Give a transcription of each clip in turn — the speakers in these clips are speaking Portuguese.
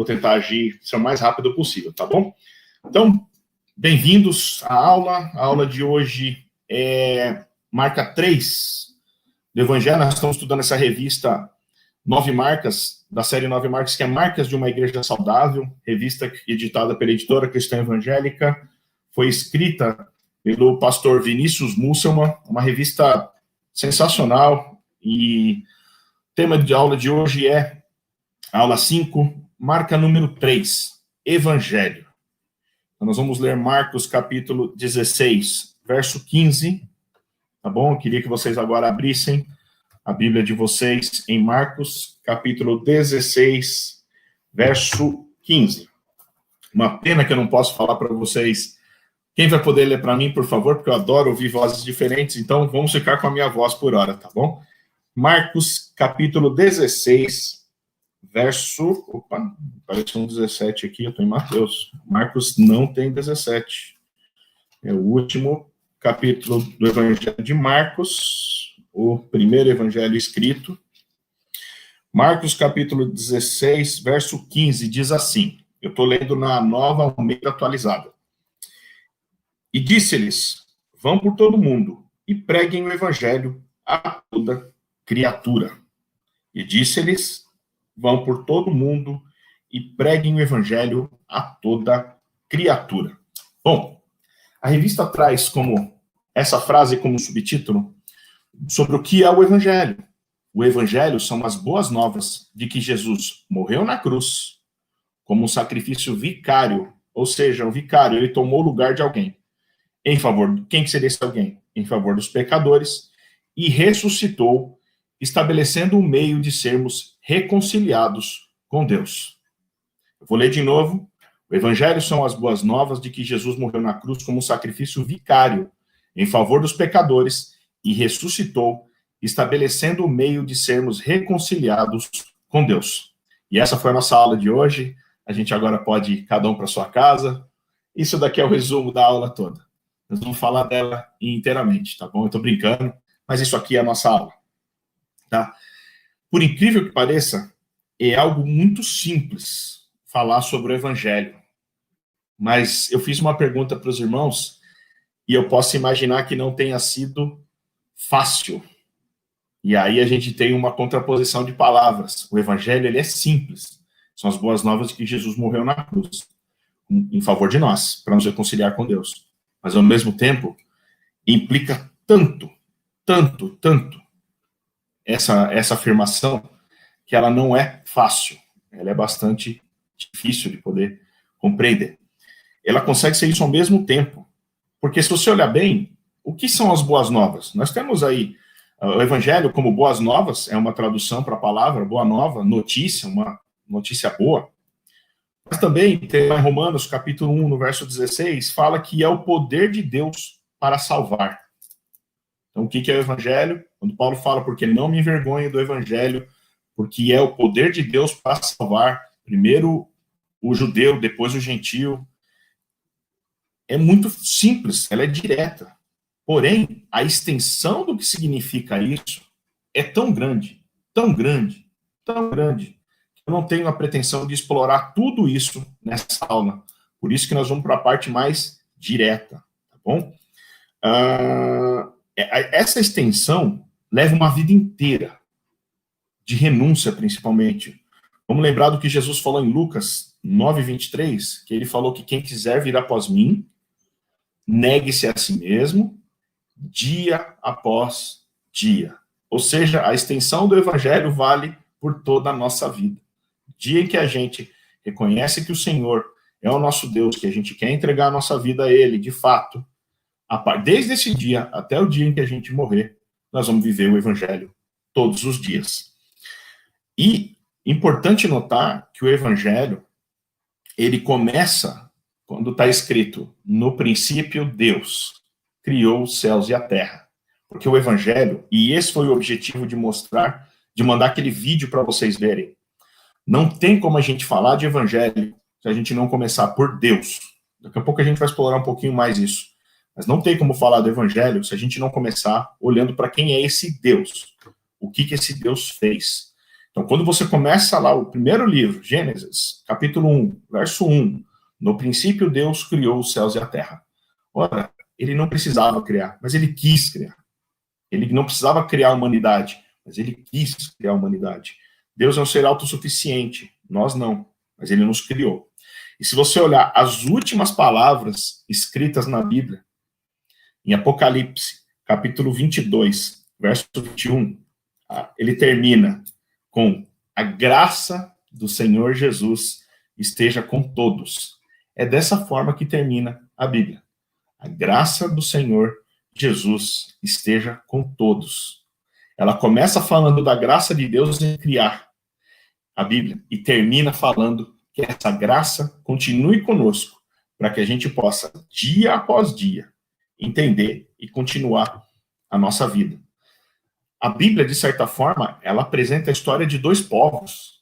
vou tentar agir ser o mais rápido possível, tá bom? Então, bem-vindos à aula. A aula de hoje é marca 3 do Evangelho. Nós estamos estudando essa revista 9 Marcas, da série 9 Marcas, que é Marcas de uma Igreja Saudável, revista editada pela editora Cristã Evangélica, foi escrita pelo pastor Vinícius Musselman, uma revista sensacional, e o tema de aula de hoje é a aula 5, marca número 3, Evangelho. Então, nós vamos ler Marcos capítulo 16, verso 15, tá bom? Eu queria que vocês agora abrissem a Bíblia de vocês em Marcos capítulo 16, verso 15. Uma pena que eu não posso falar para vocês. Quem vai poder ler para mim, por favor, porque eu adoro ouvir vozes diferentes, então vamos ficar com a minha voz por hora, tá bom? Marcos capítulo 16, verso... Opa, apareceu um 17 aqui, eu estou em Mateus. Marcos não tem 17. É o último capítulo do Evangelho de Marcos, o primeiro evangelho escrito. Marcos capítulo 16, verso 15, diz assim, eu estou lendo na Nova Almeida Atualizada. E disse-lhes, vão por todo mundo e preguem o evangelho a toda criatura. E disse-lhes, vão por todo mundo e preguem o evangelho a toda criatura. Bom, a revista traz como essa frase como subtítulo sobre o que é o evangelho. O evangelho são as boas novas de que Jesus morreu na cruz como um sacrifício vicário, ou seja, o vicário, ele tomou o lugar de alguém. Em favor de quem que seria esse alguém? Em favor dos pecadores, e ressuscitou, estabelecendo um meio de sermos reconciliados com Deus. Eu vou ler de novo. O evangelho são as boas novas de que Jesus morreu na cruz como um sacrifício vicário, em favor dos pecadores, e ressuscitou, estabelecendo o meio de sermos reconciliados com Deus. E essa foi a nossa aula de hoje. A gente agora pode ir cada um para sua casa. Isso daqui é o resumo da aula toda. Nós vamos falar dela inteiramente, tá bom? Eu tô brincando, mas isso aqui é a nossa aula, tá? Por incrível que pareça, é algo muito simples falar sobre o evangelho. Mas eu fiz uma pergunta para os irmãos e eu posso imaginar que não tenha sido fácil. E aí a gente tem uma contraposição de palavras. O evangelho, ele é simples. São as boas novas de que Jesus morreu na cruz em favor de nós, para nos reconciliar com Deus. Mas, ao mesmo tempo, implica tanto essa afirmação, que ela não é fácil. Ela é bastante difícil de poder compreender. Ela consegue ser isso ao mesmo tempo. Porque, se você olhar bem, o que são as boas novas? Nós temos aí o Evangelho como boas novas, é uma tradução para a palavra boa nova, notícia, uma notícia boa. Mas também, tem em Romanos, capítulo 1, no verso 16, fala que é o poder de Deus para salvar. Então, o que é o Evangelho? Quando Paulo fala, porque não me envergonho do Evangelho, porque é o poder de Deus para salvar, primeiro o judeu, depois o gentio. É muito simples, ela é direta. Porém, a extensão do que significa isso é tão grande, tão grande, tão grande, eu não tenho a pretensão de explorar tudo isso nessa aula. Por isso que nós vamos para a parte mais direta, tá bom? Essa extensão leva uma vida inteira, de renúncia principalmente. Vamos lembrar do que Jesus falou em Lucas 9:23, que ele falou que quem quiser vir após mim, negue-se a si mesmo, dia após dia. Ou seja, a extensão do evangelho vale por toda a nossa vida. Dia em que a gente reconhece que o Senhor é o nosso Deus, que a gente quer entregar a nossa vida a Ele, de fato, desde esse dia até o dia em que a gente morrer, nós vamos viver o Evangelho todos os dias. E importante notar que o Evangelho, ele começa quando está escrito, no princípio Deus criou os céus e a terra. Porque o Evangelho, e esse foi o objetivo de mostrar, de mandar aquele vídeo para vocês verem, não tem como a gente falar de evangelho se a gente não começar por Deus. Daqui a pouco a gente vai explorar um pouquinho mais isso. Mas não tem como falar do evangelho se a gente não começar olhando para quem é esse Deus. O que esse Deus fez. Então, quando você começa lá o primeiro livro, Gênesis, capítulo 1, verso 1, no princípio Deus criou os céus e a terra. Ora, ele não precisava criar, mas ele quis criar. Ele não precisava criar a humanidade, mas ele quis criar a humanidade. Deus é um ser autossuficiente, nós não, mas ele nos criou. E se você olhar as últimas palavras escritas na Bíblia, em Apocalipse, capítulo 22, verso 21, ele termina com a graça do Senhor Jesus esteja com todos. É dessa forma que termina a Bíblia. A graça do Senhor Jesus esteja com todos. Ela começa falando da graça de Deus em criar a Bíblia e termina falando que essa graça continue conosco para que a gente possa, dia após dia, entender e continuar a nossa vida. A Bíblia, de certa forma, ela apresenta a história de dois povos.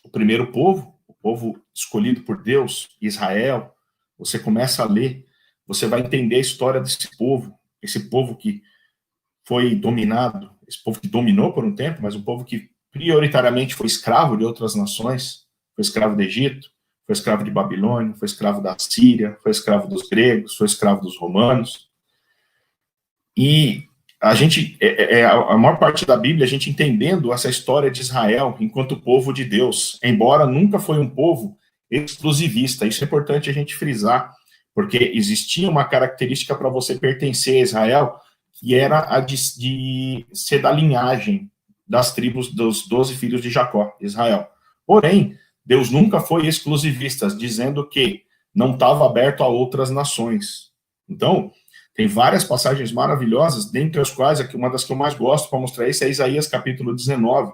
O primeiro povo, o povo escolhido por Deus, Israel. Você começa a ler, você vai entender a história desse povo, esse povo que foi dominado, esse povo que dominou por um tempo, mas um povo que prioritariamente foi escravo de outras nações, foi escravo do Egito, foi escravo de Babilônia, foi escravo da Síria, foi escravo dos gregos, foi escravo dos romanos. E a gente, a maior parte da Bíblia, a gente entendendo essa história de Israel enquanto povo de Deus, embora nunca foi um povo exclusivista, isso é importante a gente frisar, porque existia uma característica para você pertencer a Israel, que era a de ser da linhagem das tribos dos 12 filhos de Jacó, Israel. Porém, Deus nunca foi exclusivista, dizendo que não estava aberto a outras nações. Então, tem várias passagens maravilhosas, dentre as quais, uma das que eu mais gosto para mostrar isso é Isaías capítulo 19,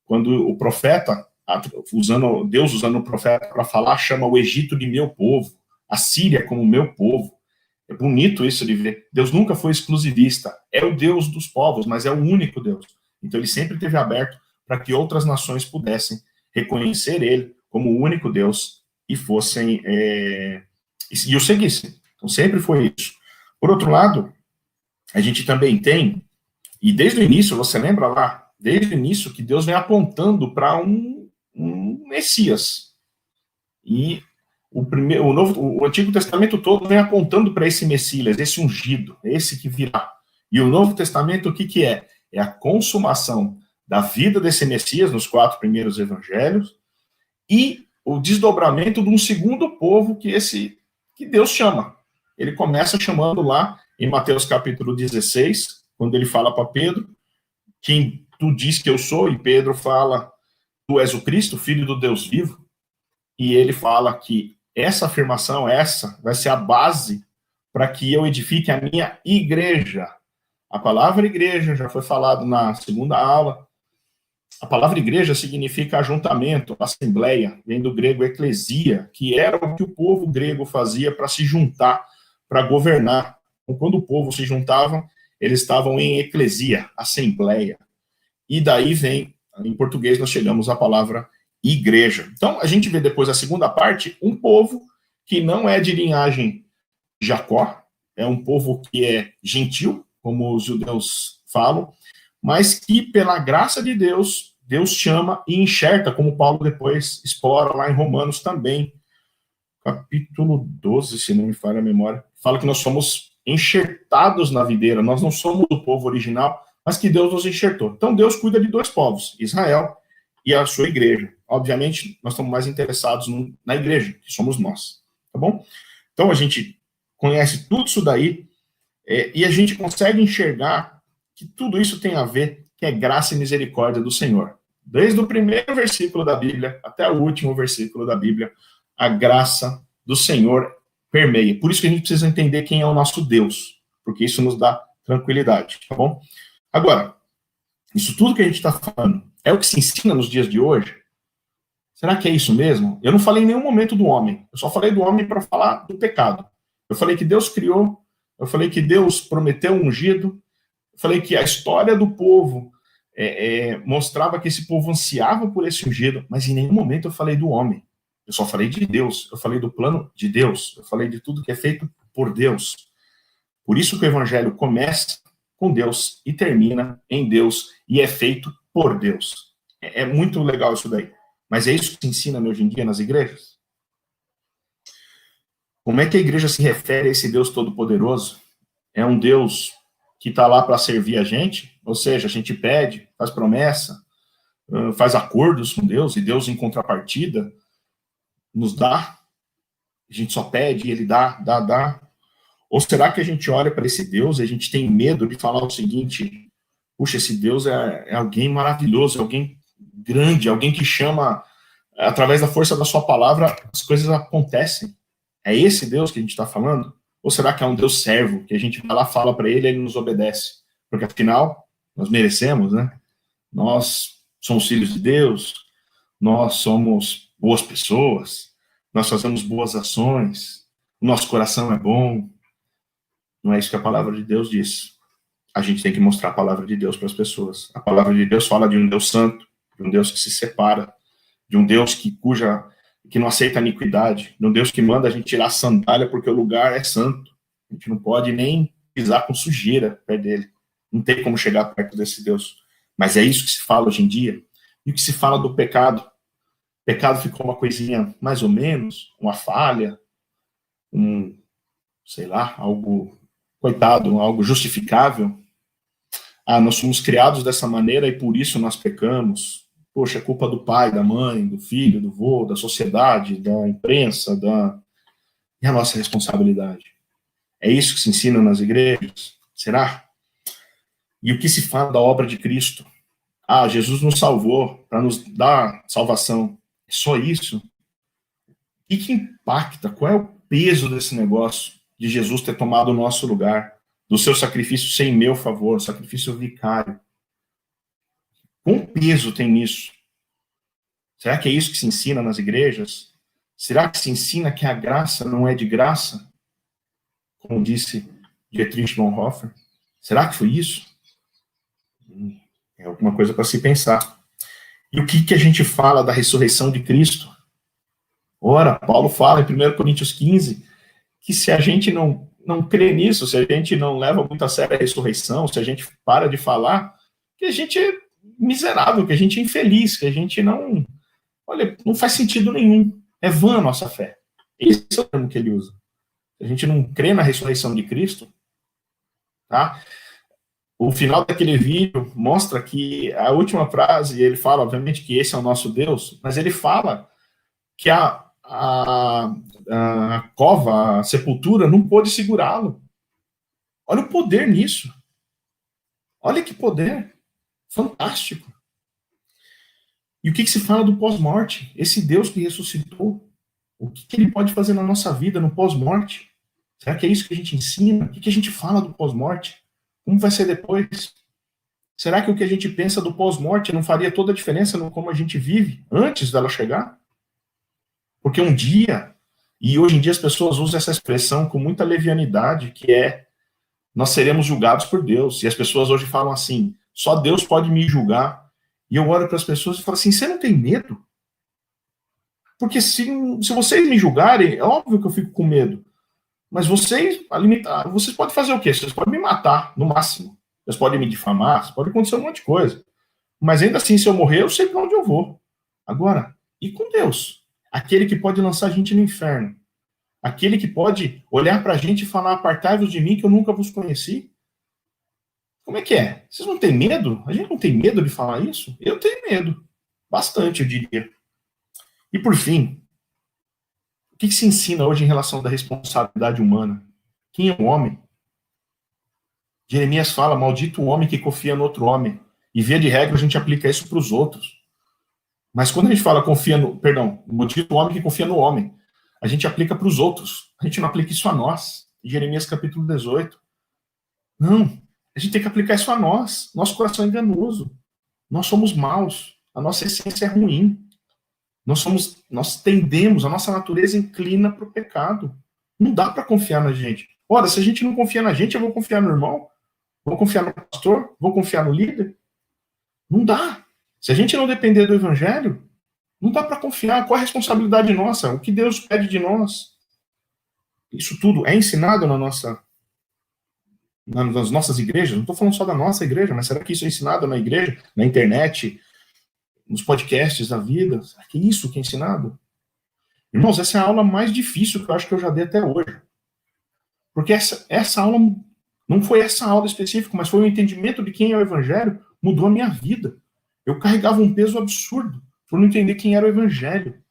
quando o profeta, Deus usando o profeta para falar, chama o Egito de meu povo, a Síria como meu povo. É bonito isso de ver. Deus nunca foi exclusivista, é o Deus dos povos, mas é o único Deus. Então ele sempre esteve aberto para que outras nações pudessem reconhecer ele como o único Deus e fossem e o seguissem. Então sempre foi isso. Por outro lado, a gente também tem, e desde o início, você lembra lá, desde o início que Deus vem apontando para um Messias. E o Antigo Testamento todo vem apontando para esse Messias, esse ungido, esse que virá. E o Novo Testamento, o que é? É a consumação da vida desse Messias nos 4 primeiros evangelhos e o desdobramento de um segundo povo que Deus chama. Ele começa chamando lá em Mateus capítulo 16, quando ele fala para Pedro, quem tu diz que eu sou, e Pedro fala, tu és o Cristo, filho do Deus vivo, e ele fala que essa afirmação, vai ser a base para que eu edifique a minha igreja. A palavra igreja já foi falado na segunda aula. A palavra igreja significa ajuntamento, assembleia, vem do grego eclesia, que era o que o povo grego fazia para se juntar, para governar. Então, quando o povo se juntava, eles estavam em eclesia, assembleia. E daí vem, em português, nós chegamos à palavra igreja. Então, a gente vê depois a segunda parte, um povo que não é de linhagem de Jacó, é um povo que é gentil, como os judeus falam, mas que, pela graça de Deus, Deus chama e enxerta, como Paulo depois explora lá em Romanos também, capítulo 12, se não me falha a memória, fala que nós somos enxertados na videira, nós não somos o povo original, mas que Deus nos enxertou. Então, Deus cuida de dois povos, Israel e a sua igreja. Obviamente, nós estamos mais interessados na igreja, que somos nós, tá bom? Então, a gente conhece tudo isso daí, e a gente consegue enxergar que tudo isso tem a ver, que é graça e misericórdia do Senhor. Desde o primeiro versículo da Bíblia até o último versículo da Bíblia, a graça do Senhor permeia. Por isso que a gente precisa entender quem é o nosso Deus, porque isso nos dá tranquilidade, tá bom? Agora, isso tudo que a gente está falando é o que se ensina nos dias de hoje? Será que é isso mesmo? Eu não falei em nenhum momento do homem, eu só falei do homem para falar do pecado. Eu falei que Deus criou, eu falei que Deus prometeu um ungido, eu falei que a história do povo mostrava que esse povo ansiava por esse ungido, mas em nenhum momento eu falei do homem. Eu só falei de Deus, eu falei do plano de Deus, eu falei de tudo que é feito por Deus. Por isso que o evangelho começa com Deus e termina em Deus e é feito por Deus. É muito legal isso daí. Mas é isso que se ensina hoje em dia nas igrejas? Como é que a igreja se refere a esse Deus Todo-Poderoso? É um Deus que está lá para servir a gente? Ou seja, a gente pede, faz promessa, faz acordos com Deus, e Deus, em contrapartida, nos dá? A gente só pede e ele dá? Ou será que a gente olha para esse Deus e a gente tem medo de falar o seguinte: puxa, esse Deus é alguém maravilhoso, é alguém grande, alguém que chama, através da força da sua palavra, as coisas acontecem. É esse Deus que a gente está falando? Ou será que é um Deus servo, que a gente vai lá, fala para ele e ele nos obedece? Porque afinal, nós merecemos, né? Nós somos filhos de Deus, nós somos boas pessoas, nós fazemos boas ações, o nosso coração é bom. Não é isso que a palavra de Deus diz. A gente tem que mostrar a palavra de Deus para as pessoas. A palavra de Deus fala de um Deus santo, de um Deus que se separa, de um Deus que não aceita a iniquidade, de um Deus que manda a gente tirar a sandália porque o lugar é santo. A gente não pode nem pisar com sujeira perto dele. Não tem como chegar perto desse Deus. Mas é isso que se fala hoje em dia. E o que se fala do pecado? O pecado ficou uma coisinha mais ou menos, uma falha, sei lá, algo, coitado, algo justificável. Ah, nós somos criados dessa maneira e por isso nós pecamos. Poxa, é culpa do pai, da mãe, do filho, do vô, da sociedade, da imprensa, e a nossa responsabilidade. É isso que se ensina nas igrejas? Será? E o que se fala da obra de Cristo? Ah, Jesus nos salvou para nos dar salvação. É só isso? O que impacta? Qual é o peso desse negócio de Jesus ter tomado o nosso lugar, do seu sacrifício sem meu favor, sacrifício vicário? Quão peso tem nisso? Será que é isso que se ensina nas igrejas? Será que se ensina que a graça não é de graça? Como disse Dietrich Bonhoeffer. Será que foi isso? É alguma coisa para se pensar. E o que a gente fala da ressurreição de Cristo? Ora, Paulo fala em 1 Coríntios 15 que se a gente não crê nisso, se a gente não leva muito a sério a ressurreição, se a gente para de falar, que a gente é miserável, que a gente é infeliz, que a gente não... Olha, não faz sentido nenhum. É vã a nossa fé. Esse é o termo que ele usa. A gente não crê na ressurreição de Cristo, tá? O final daquele vídeo mostra que a última frase, ele fala, obviamente, que esse é o nosso Deus, mas ele fala que a cova, a sepultura, não pôde segurá-lo. Olha o poder nisso. Olha que poder. Fantástico. E o que se fala do pós-morte? Esse Deus que ressuscitou, o que ele pode fazer na nossa vida no pós-morte? Será que é isso que a gente ensina? O que a gente fala do pós-morte? Como vai ser depois? Será que o que a gente pensa do pós-morte não faria toda a diferença no como a gente vive antes dela chegar? Porque um dia, e hoje em dia as pessoas usam essa expressão com muita levianidade, que é, nós seremos julgados por Deus. E as pessoas hoje falam assim, só Deus pode me julgar. E eu olho para as pessoas e falo assim, você não tem medo? Porque se vocês me julgarem, é óbvio que eu fico com medo. Mas vocês podem fazer o quê? Vocês podem me matar, no máximo. Vocês podem me difamar, pode acontecer um monte de coisa. Mas ainda assim, se eu morrer, eu sei para onde eu vou. Agora, e com Deus? Aquele que pode lançar a gente no inferno. Aquele que pode olhar para a gente e falar, apartai-vos de mim que eu nunca vos conheci. Como é que é? Vocês não têm medo? A gente não tem medo de falar isso? Eu tenho medo. Bastante, eu diria. E por fim, o que se ensina hoje em relação da responsabilidade humana? Quem é o homem? Jeremias fala, maldito o homem que confia no outro homem. E via de regra a gente aplica isso para os outros. Mas quando a gente fala maldito o homem que confia no homem, a gente aplica para os outros. A gente não aplica isso a nós. Jeremias capítulo 18. Não, a gente tem que aplicar isso a nós. Nosso coração é enganoso. Nós somos maus. A nossa essência é ruim. Nós tendemos, a nossa natureza inclina para o pecado. Não dá para confiar na gente. Ora, se a gente não confia na gente, eu vou confiar no irmão? Vou confiar no pastor? Vou confiar no líder? Não dá. Se a gente não depender do evangelho, não dá para confiar. Qual a responsabilidade nossa? O que Deus pede de nós? Isso tudo é ensinado nas nossas igrejas? Não estou falando só da nossa igreja, mas será que isso é ensinado na igreja, na internet, nos podcasts da vida. Será que é isso que é ensinado? Irmãos, essa é a aula mais difícil que eu acho que eu já dei até hoje. Porque essa aula, não foi essa aula específica, mas foi o entendimento de quem é o Evangelho, mudou a minha vida. Eu carregava um peso absurdo por não entender quem era o Evangelho.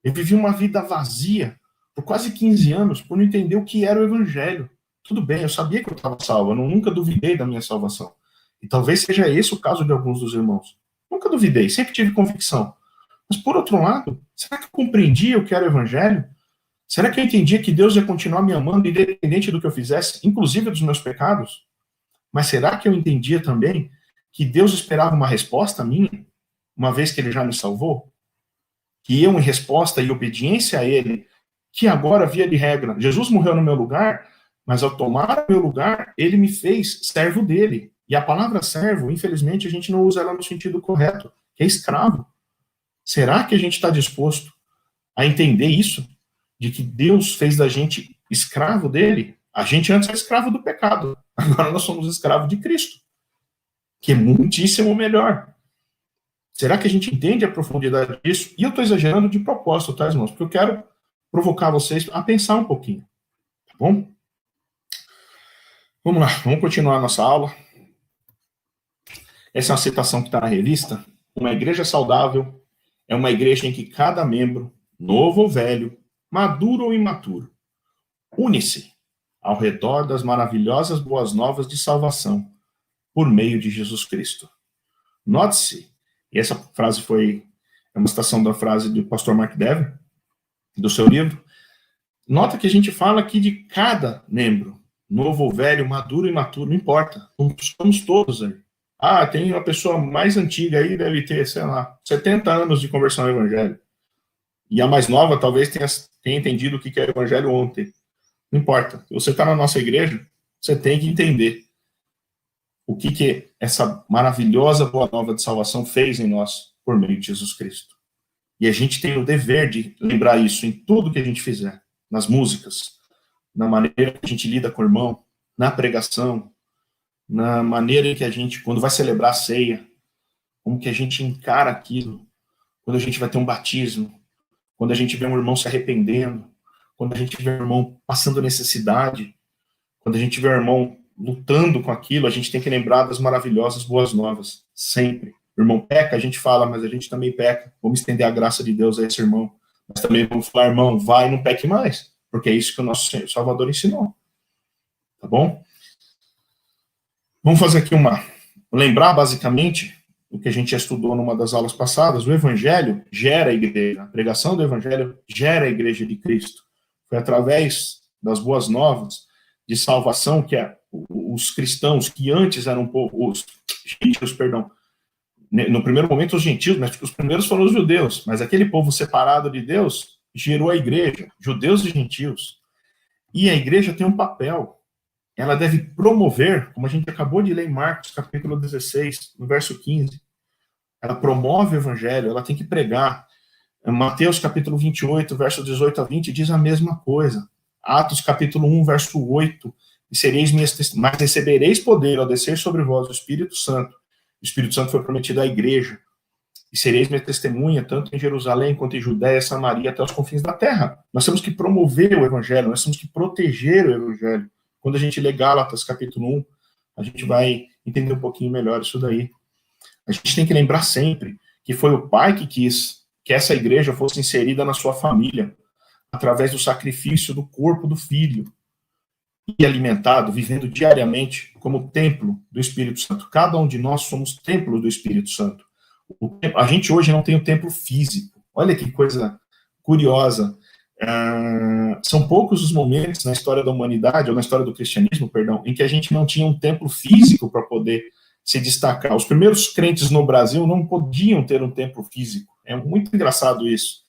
Eu vivi uma vida vazia por quase 15 anos por não entender o que era o Evangelho. Tudo bem, eu sabia que eu estava salvo, eu nunca duvidei da minha salvação. E talvez seja esse o caso de alguns dos irmãos. Nunca duvidei, sempre tive convicção. Mas, por outro lado, será que eu compreendia o que era o Evangelho? Será que eu entendia que Deus ia continuar me amando, independente do que eu fizesse, inclusive dos meus pecados? Mas será que eu entendia também que Deus esperava uma resposta minha, uma vez que Ele já me salvou? Que eu, em resposta e obediência a Ele, que agora, via de regra, Jesus morreu no meu lugar, mas ao tomar o meu lugar, Ele me fez servo dele. E a palavra servo, infelizmente, a gente não usa ela no sentido correto, que é escravo. Será que a gente está disposto a entender isso? De que Deus fez da gente escravo dele? A gente antes era escravo do pecado, agora nós somos escravos de Cristo, que é muitíssimo melhor. Será que a gente entende a profundidade disso? E eu estou exagerando de propósito, tá, irmãos? Porque eu quero provocar vocês a pensar um pouquinho, tá bom? Vamos lá, vamos continuar a nossa aula. Essa é uma citação que está na revista. Uma igreja saudável é uma igreja em que cada membro, novo ou velho, maduro ou imaturo, une-se ao redor das maravilhosas boas novas de salvação por meio de Jesus Cristo. Note-se, e essa frase é uma citação da frase do pastor Mark Dever, do seu livro, nota que a gente fala aqui de cada membro, novo ou velho, maduro ou imaturo, não importa, somos todos aí. Ah, tem uma pessoa mais antiga aí, deve ter, sei lá, 70 anos de conversão ao evangelho. E a mais nova talvez tenha entendido o que é o evangelho ontem. Não importa. Se você está na nossa igreja, você tem que entender o que essa maravilhosa boa nova de salvação fez em nós por meio de Jesus Cristo. E a gente tem o dever de lembrar isso em tudo que a gente fizer. Nas músicas, na maneira que a gente lida com o irmão, na pregação, na maneira em que a gente, quando vai celebrar a ceia, como que a gente encara aquilo, quando a gente vai ter um batismo, quando a gente vê um irmão se arrependendo, quando a gente vê um irmão passando necessidade, quando a gente vê um irmão lutando com aquilo, a gente tem que lembrar das maravilhosas boas novas, sempre. O irmão peca, a gente fala, mas a gente também peca. Vamos estender a graça de Deus a esse irmão. Mas também vamos falar, irmão, vai e não peque mais, porque é isso que o nosso Salvador ensinou. Tá bom? Vamos fazer aqui lembrar basicamente o que a gente já estudou numa das aulas passadas. O Evangelho gera a igreja. A pregação do Evangelho gera a igreja de Cristo. Foi através das boas novas de salvação que os cristãos que antes eram os gentios, perdão, no primeiro momento os gentios, mas os primeiros foram os judeus, mas aquele povo separado de Deus gerou a igreja, judeus e gentios. E a igreja tem um papel. Ela deve promover, como a gente acabou de ler em Marcos, capítulo 16, no verso 15. Ela promove o evangelho, ela tem que pregar. Mateus, capítulo 28, verso 18 a 20, diz a mesma coisa. Atos, capítulo 1, verso 8. E sereis minhas testemunhas, mas recebereis poder ao descer sobre vós o Espírito Santo. O Espírito Santo foi prometido à igreja. E sereis minha testemunha, tanto em Jerusalém, quanto em Judéia, Samaria, até os confins da terra. Nós temos que promover o evangelho, nós temos que proteger o evangelho. Quando a gente lê Gálatas, capítulo 1, a gente vai entender um pouquinho melhor isso daí. A gente tem que lembrar sempre que foi o Pai que quis que essa igreja fosse inserida na sua família, através do sacrifício do corpo do Filho, e alimentado, vivendo diariamente como templo do Espírito Santo. Cada um de nós somos templo do Espírito Santo. A gente hoje não tem o templo físico. Olha que coisa curiosa. São poucos os momentos na história da humanidade, ou na história do cristianismo, perdão, em que a gente não tinha um templo físico para poder se destacar. Os primeiros crentes no Brasil não podiam ter um templo físico. É muito engraçado isso.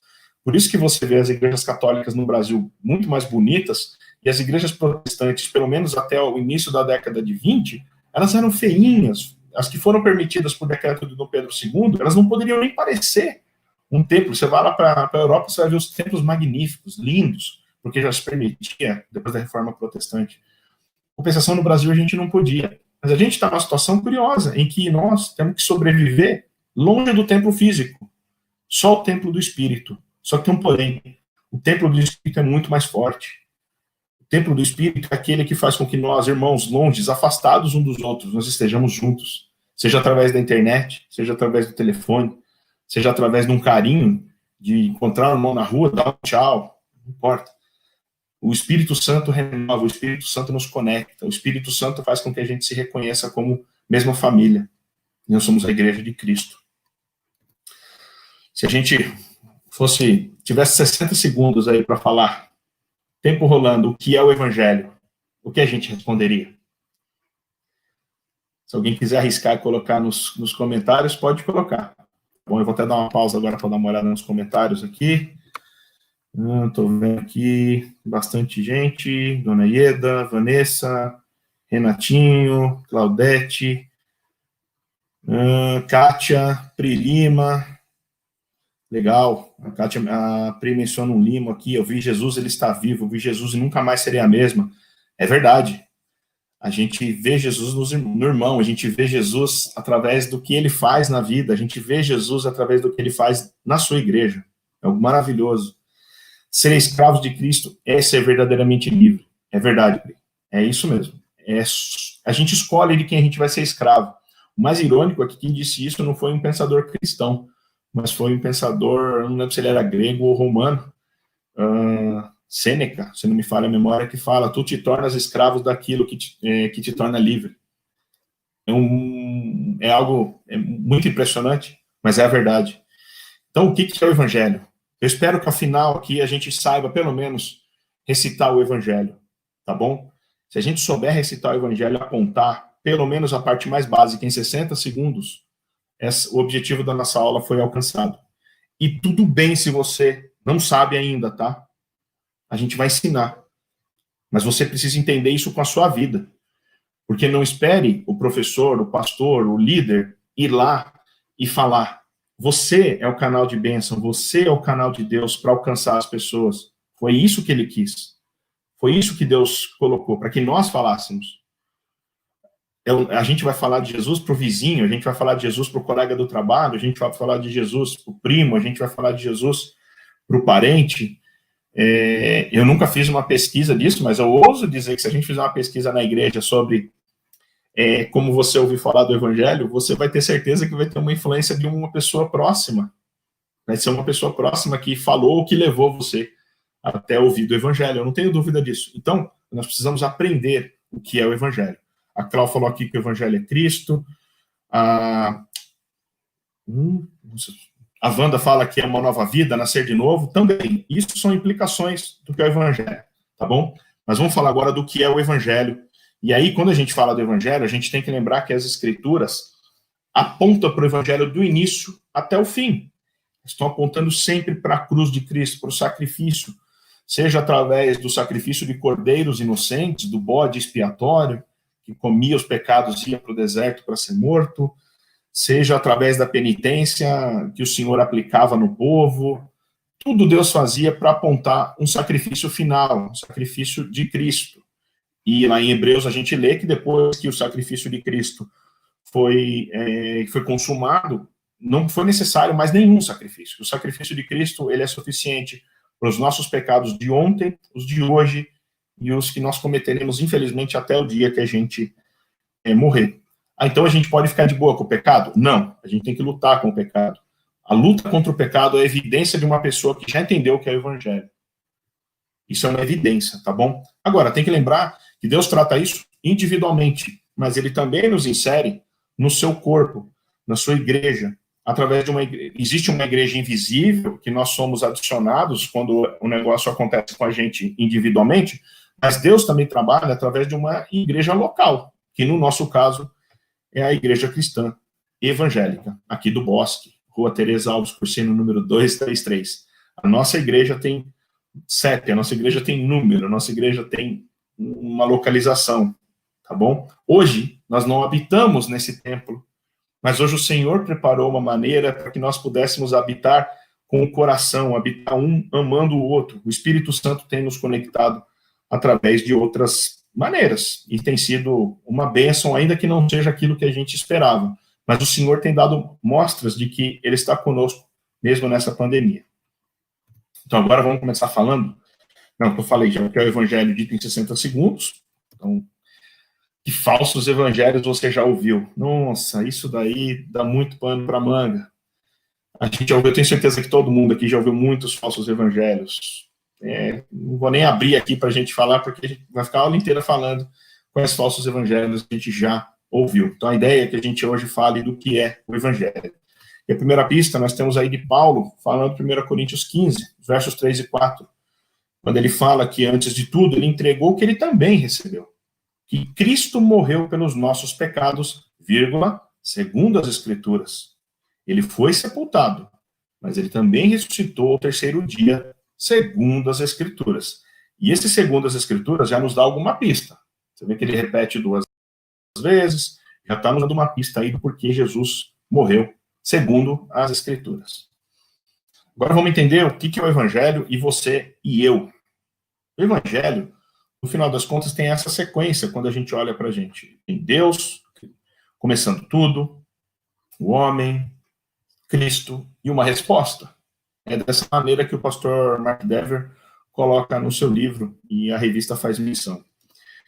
Por isso que você vê as igrejas católicas no Brasil muito mais bonitas, e as igrejas protestantes, pelo menos até o início da década de 20, elas eram feinhas. As que foram permitidas por decreto de Dom Pedro II, elas não poderiam nem parecer um templo. Você vai lá para a Europa, você vai ver os templos magníficos, lindos, porque já se permitia, depois da reforma protestante. Compensação, no Brasil a gente não podia. Mas a gente está numa situação curiosa, em que nós temos que sobreviver longe do templo físico, só o templo do Espírito. Só que tem um porém, o templo do Espírito é muito mais forte. O templo do Espírito é aquele que faz com que nós, irmãos longes, afastados uns dos outros, nós estejamos juntos, seja através da internet, seja através do telefone, seja através de um carinho, de encontrar um irmão na rua, dar um tchau, não importa. O Espírito Santo renova, o Espírito Santo nos conecta, o Espírito Santo faz com que a gente se reconheça como mesma família. Nós somos a igreja de Cristo. Se a gente tivesse 60 segundos aí para falar, tempo rolando, o que é o Evangelho, o que a gente responderia? Se alguém quiser arriscar e colocar nos comentários, pode colocar. Bom, eu vou até dar uma pausa agora para dar uma olhada nos comentários aqui. Estou vendo aqui bastante gente. Dona Ieda, Vanessa, Renatinho, Claudete, Kátia, Pri Lima. Legal. A Pri menciona um limo aqui. Eu vi Jesus, ele está vivo. Eu vi Jesus e nunca mais serei a mesma. É verdade. A gente vê Jesus no irmão, a gente vê Jesus através do que ele faz na vida, a gente vê Jesus através do que ele faz na sua igreja. É algo maravilhoso. Ser escravos de Cristo é ser verdadeiramente livre. É verdade, é isso mesmo. A gente escolhe de quem a gente vai ser escravo. O mais irônico é que quem disse isso não foi um pensador cristão, mas foi um pensador, não lembro se ele era grego ou romano, Sêneca, se não me falha a memória, que fala: tu te tornas escravo daquilo que te torna livre. É algo muito impressionante, mas é a verdade. Então, o que é o Evangelho? Eu espero que, ao final, aqui, a gente saiba, pelo menos, recitar o Evangelho, tá bom? Se a gente souber recitar o Evangelho e apontar, pelo menos, a parte mais básica, em 60 segundos, o objetivo da nossa aula foi alcançado. E tudo bem se você não sabe ainda, tá? A gente vai ensinar. Mas você precisa entender isso com a sua vida. Porque não espere o professor, o pastor, o líder ir lá e falar: você é o canal de bênção, você é o canal de Deus para alcançar as pessoas. Foi isso que ele quis. Foi isso que Deus colocou, para que nós falássemos. A gente vai falar de Jesus para o vizinho, a gente vai falar de Jesus para o colega do trabalho, a gente vai falar de Jesus para o primo, a gente vai falar de Jesus para o parente. Eu nunca fiz uma pesquisa disso, mas eu ouso dizer que se a gente fizer uma pesquisa na igreja sobre como você ouvir falar do Evangelho, você vai ter certeza que vai ter uma influência de uma pessoa próxima. Vai ser uma pessoa próxima que falou ou que levou você até ouvir do Evangelho. Eu não tenho dúvida disso. Então, nós precisamos aprender o que é o Evangelho. A Cláudia falou aqui que o Evangelho é Cristo. A Wanda fala que é uma nova vida, nascer de novo. Também, isso são implicações do que é o Evangelho, tá bom? Mas vamos falar agora do que é o Evangelho. E aí, quando a gente fala do Evangelho, a gente tem que lembrar que as Escrituras apontam para o Evangelho do início até o fim. Estão apontando sempre para a cruz de Cristo, para o sacrifício, seja através do sacrifício de cordeiros inocentes, do bode expiatório, que comia os pecados e ia para o deserto para ser morto, seja através da penitência que o Senhor aplicava no povo. Tudo Deus fazia para apontar um sacrifício final, um sacrifício de Cristo. E lá em Hebreus a gente lê que depois que o sacrifício de Cristo foi consumado, não foi necessário mais nenhum sacrifício. O sacrifício de Cristo, ele é suficiente para os nossos pecados de ontem, os de hoje e os que nós cometeremos, infelizmente, até o dia que a gente morrer. Então a gente pode ficar de boa com o pecado? Não, a gente tem que lutar com o pecado. A luta contra o pecado é a evidência de uma pessoa que já entendeu o que é o Evangelho. Isso é uma evidência, tá bom? Agora, tem que lembrar que Deus trata isso individualmente, mas ele também nos insere no seu corpo, na sua igreja, através de existe uma igreja invisível, que nós somos adicionados quando o negócio acontece com a gente individualmente, mas Deus também trabalha através de uma igreja local, que no nosso caso é a igreja cristã evangélica, aqui do Bosque, Rua Tereza Alves Cursino, número 233. A nossa igreja tem CEP, a nossa igreja tem número, a nossa igreja tem uma localização, tá bom? Hoje, nós não habitamos nesse templo, mas hoje o Senhor preparou uma maneira para que nós pudéssemos habitar com o coração, habitar um amando o outro. O Espírito Santo tem nos conectado através de outras maneiras, e tem sido uma bênção, ainda que não seja aquilo que a gente esperava, mas o Senhor tem dado mostras de que Ele está conosco, mesmo nessa pandemia. Então, agora vamos começar falando, não, eu falei já que é o evangelho dito em 60 segundos, então, que falsos evangelhos você já ouviu? Nossa, isso daí dá muito pano para manga. A gente já ouviu, eu tenho certeza que todo mundo aqui já ouviu muitos falsos evangelhos. Não vou nem abrir aqui para a gente falar, porque a gente vai ficar a aula inteira falando quais falsos evangelhos a gente já ouviu. Então, a ideia é que a gente hoje fale do que é o evangelho. E a primeira pista, nós temos aí de Paulo, falando em 1 Coríntios 15, versos 3 e 4, quando ele fala que, antes de tudo, ele entregou o que ele também recebeu, que Cristo morreu pelos nossos pecados, vírgula, segundo as Escrituras. Ele foi sepultado, mas ele também ressuscitou ao terceiro dia, segundo as Escrituras. E esse segundo as Escrituras já nos dá alguma pista. Você vê que ele repete 2 vezes, já está nos dando uma pista aí do porquê Jesus morreu, segundo as Escrituras. Agora vamos entender o que é o Evangelho e você e eu. O Evangelho, no final das contas, tem essa sequência quando a gente olha para a gente. Tem Deus, começando tudo, o homem, Cristo e uma resposta. É dessa maneira que o pastor Mark Dever coloca no seu livro e a revista faz menção.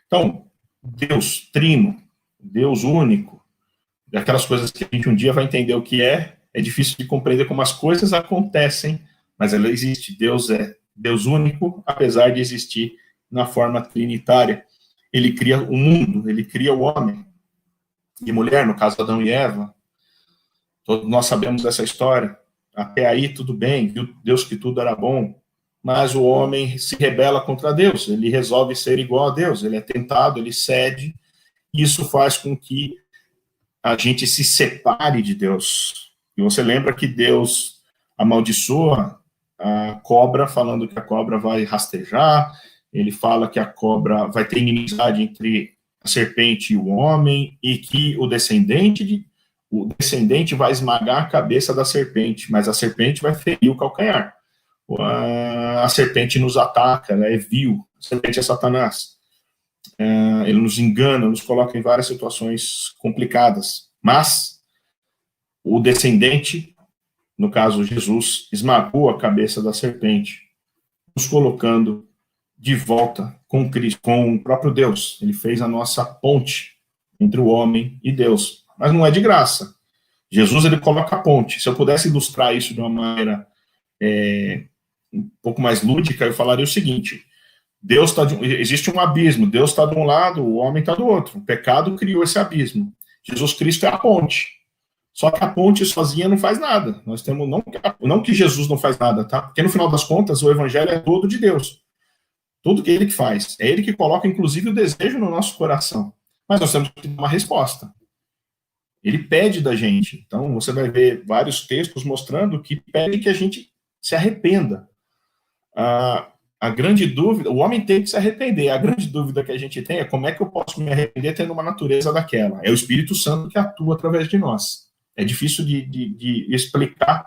Então, Deus trino, Deus único, aquelas coisas que a gente um dia vai entender o que é difícil de compreender como as coisas acontecem, mas ela existe. Deus é Deus único, apesar de existir na forma trinitária. Ele cria o mundo, ele cria o homem e mulher, no caso Adão e Eva. Todos nós sabemos dessa história. Até aí tudo bem, viu Deus que tudo era bom, mas o homem se rebela contra Deus, ele resolve ser igual a Deus, ele é tentado, ele cede, e isso faz com que a gente se separe de Deus. E você lembra que Deus amaldiçoa a cobra, falando que a cobra vai rastejar, ele fala que a cobra vai ter inimizade entre a serpente e o homem, e que o descendente vai esmagar a cabeça da serpente, mas a serpente vai ferir o calcanhar. A serpente nos ataca, ela é vil, a serpente é Satanás. Ele nos engana, nos coloca em várias situações complicadas, mas o descendente, no caso Jesus, esmagou a cabeça da serpente, nos colocando de volta com Cristo, com o próprio Deus. Ele fez a nossa ponte entre o homem e Deus, mas não é de graça. Jesus, ele coloca a ponte. Se eu pudesse ilustrar isso de uma maneira um pouco mais lúdica, eu falaria o seguinte: existe um abismo, Deus está de um lado, o homem está do outro. O pecado criou esse abismo. Jesus Cristo é a ponte. Só que a ponte sozinha não faz nada. Nós temos, não que Jesus não faz nada, tá? Porque no final das contas, o evangelho é todo de Deus. Tudo que ele que faz. É ele que coloca, inclusive, o desejo no nosso coração. Mas nós temos que dar uma resposta. Ele pede da gente. Então, você vai ver vários textos mostrando que pede que a gente se arrependa. A grande dúvida, o homem tem que se arrepender. A grande dúvida que a gente tem é como é que eu posso me arrepender tendo uma natureza daquela. É o Espírito Santo que atua através de nós. É difícil de explicar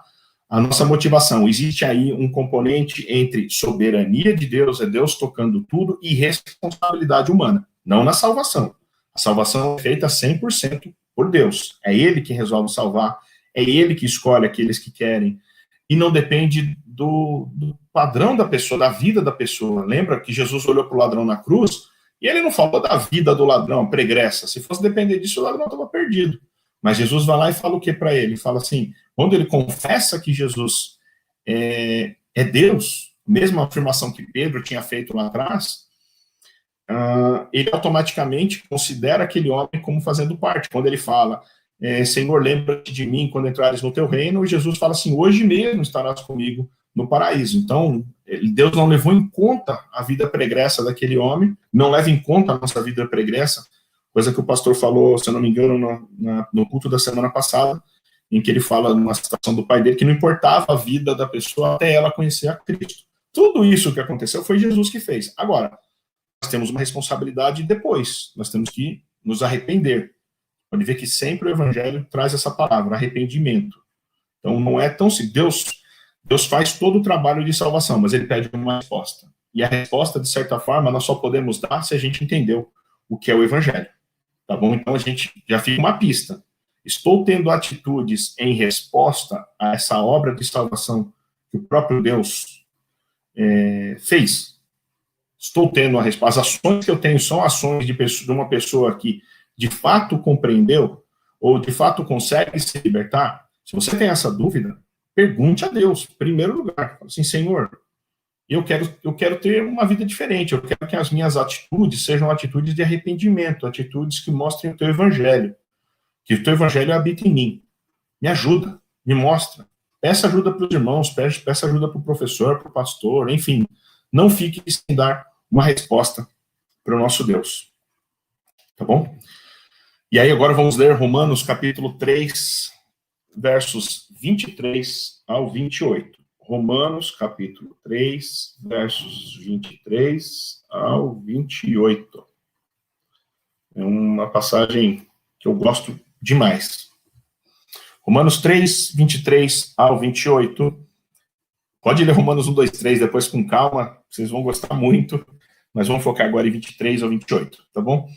a nossa motivação. Existe aí um componente entre soberania de Deus, é Deus tocando tudo, e responsabilidade humana. Não na salvação. A salvação é feita 100% por Deus. É Ele que resolve salvar, é Ele que escolhe aqueles que querem, e não depende do padrão da pessoa, da vida da pessoa. Lembra que Jesus olhou para o ladrão na cruz, e ele não falou da vida do ladrão pregressa. Se fosse depender disso, o ladrão estava perdido. Mas Jesus vai lá e fala o que para ele? Fala assim, quando ele confessa que Jesus é Deus, mesma afirmação que Pedro tinha feito lá atrás, ele automaticamente considera aquele homem como fazendo parte. Quando ele fala, Senhor, lembra-te de mim quando entrares no teu reino, Jesus fala assim, hoje mesmo estarás comigo no paraíso. Então, Deus não levou em conta a vida pregressa daquele homem, não leva em conta a nossa vida pregressa, coisa que o pastor falou, se eu não me engano, no culto da semana passada, em que ele fala numa citação do pai dele, que não importava a vida da pessoa até ela conhecer a Cristo. Tudo isso que aconteceu foi Jesus que fez. Agora, nós temos uma responsabilidade depois, nós temos que nos arrepender. Pode ver que sempre o evangelho traz essa palavra, arrependimento. Então, não é tão simples. Deus faz todo o trabalho de salvação, mas ele pede uma resposta. E a resposta, de certa forma, nós só podemos dar se a gente entendeu o que é o evangelho. Tá bom? Então, a gente já fica uma pista. Estou tendo atitudes em resposta a essa obra de salvação que o próprio Deus fez? Estou tendo a resposta. As ações que eu tenho são ações de uma pessoa que de fato compreendeu ou de fato consegue se libertar? Se você tem essa dúvida, pergunte a Deus, em primeiro lugar. Fala assim, Senhor, eu quero ter uma vida diferente, eu quero que as minhas atitudes sejam atitudes de arrependimento, atitudes que mostrem o teu evangelho, que o teu evangelho habita em mim. Me ajuda, me mostra. Peça ajuda para os irmãos, peça ajuda para o professor, para o pastor, enfim. Não fique sem dar uma resposta para o nosso Deus. Tá bom? E aí agora vamos ler Romanos capítulo 3, versos 23 ao 28. Romanos capítulo 3, versos 23 ao 28. É uma passagem que eu gosto demais. Romanos 3, 23 ao 28. Pode ler Romanos 1, 2, 3 depois com calma, vocês vão gostar muito, mas vamos focar agora em 23 ao 28, tá bom?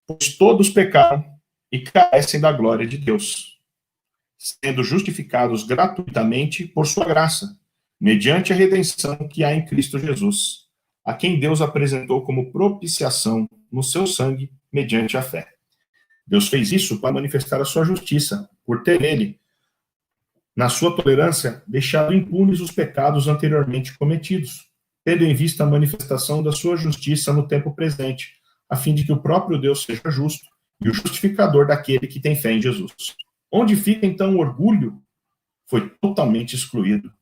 Pois todos pecaram e carecem da glória de Deus, sendo justificados gratuitamente por sua graça, mediante a redenção que há em Cristo Jesus, a quem Deus apresentou como propiciação no seu sangue, mediante a fé. Deus fez isso para manifestar a sua justiça, por ter ele, na sua tolerância, deixado impunes os pecados anteriormente cometidos, tendo em vista a manifestação da sua justiça no tempo presente, a fim de que o próprio Deus seja justo e o justificador daquele que tem fé em Jesus. Onde fica, então, o orgulho? Foi totalmente excluído.